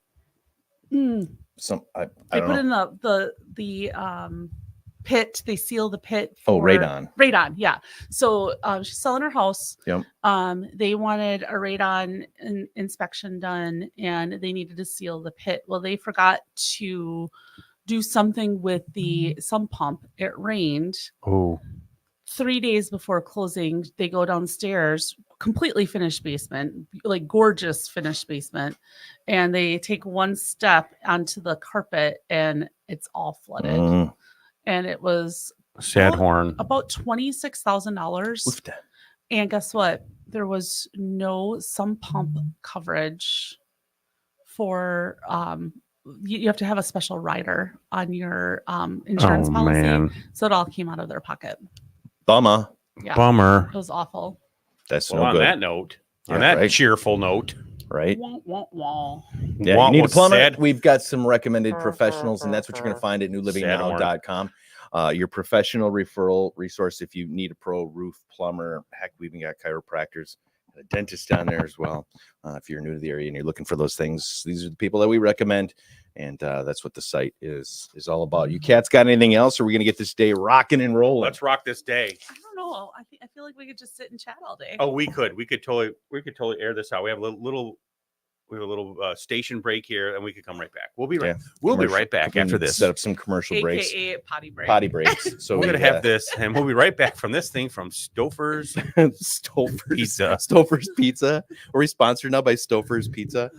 Speaker 1: I
Speaker 3: they
Speaker 1: don't
Speaker 3: put
Speaker 1: know.
Speaker 3: in the pit, they seal the pit
Speaker 1: Oh,
Speaker 3: for radon. Yeah, so she's selling her house.
Speaker 1: Yep.
Speaker 3: They wanted a radon inspection done, and they needed to seal the pit. Well, they forgot to do something with the sump pump. It rained.
Speaker 2: Oh,
Speaker 3: 3 days before closing, they go downstairs, completely finished basement, like gorgeous finished basement, and they take one step onto the carpet and it's all flooded. And it was
Speaker 2: sad horn.
Speaker 3: about $26,000. And guess what? There was no sump pump coverage for you have to have a special rider on your insurance policy.
Speaker 2: Man.
Speaker 3: So it all came out of their pocket.
Speaker 1: Bummer.
Speaker 3: Yeah.
Speaker 2: Bummer.
Speaker 3: It was awful.
Speaker 1: That's
Speaker 2: Well,
Speaker 1: no
Speaker 2: on
Speaker 1: good.
Speaker 2: that note, on
Speaker 1: Yeah,
Speaker 2: that
Speaker 1: right.
Speaker 2: cheerful note,
Speaker 1: Right?
Speaker 3: Wah, wah, wah.
Speaker 1: Yeah,
Speaker 2: Wah,
Speaker 1: you need a
Speaker 2: what's
Speaker 1: plumber.
Speaker 2: sad?
Speaker 1: We've got some recommended professionals, and that's what you're going to find at
Speaker 2: Sad horn.
Speaker 1: newlivingnow.com. your professional referral resource if you need a pro roof plumber. Heck, we even got chiropractors, a dentist down there as well. If you're new to the area and you're looking for those things, these are the people that we recommend. And that's what the site is all about. You cats got anything else? Or are we going to get this day rocking and rolling?
Speaker 2: Let's rock this day.
Speaker 3: I don't know. I feel like we could just sit and chat all day.
Speaker 2: Oh, we could totally air this out. We have a little station break here, and we could come right back. We'll be right back after this.
Speaker 1: Set up some commercial breaks.
Speaker 3: AKA potty break.
Speaker 1: Potty breaks. So
Speaker 2: we're gonna have this, and we'll be right back from this thing from Stouffer's Pizza.
Speaker 1: Stouffer's Pizza. Are we sponsored now by Stouffer's Pizza?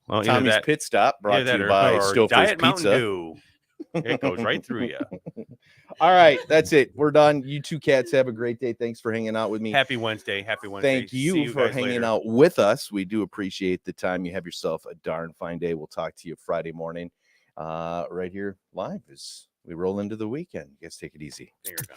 Speaker 2: Well,
Speaker 1: Tommy's Pit Stop brought to you by Stouffer's
Speaker 2: Diet
Speaker 1: Pizza.
Speaker 2: Mountain Dew. It goes right through you.
Speaker 1: All right, that's it. We're done. You two cats have a great day. Thanks for hanging out with me.
Speaker 2: Happy Wednesday.
Speaker 1: Thank you for hanging out with us. We do appreciate the time. You have yourself a darn fine day. We'll talk to you Friday morning right here live as we roll into the weekend. You guys take it easy.
Speaker 2: There you go.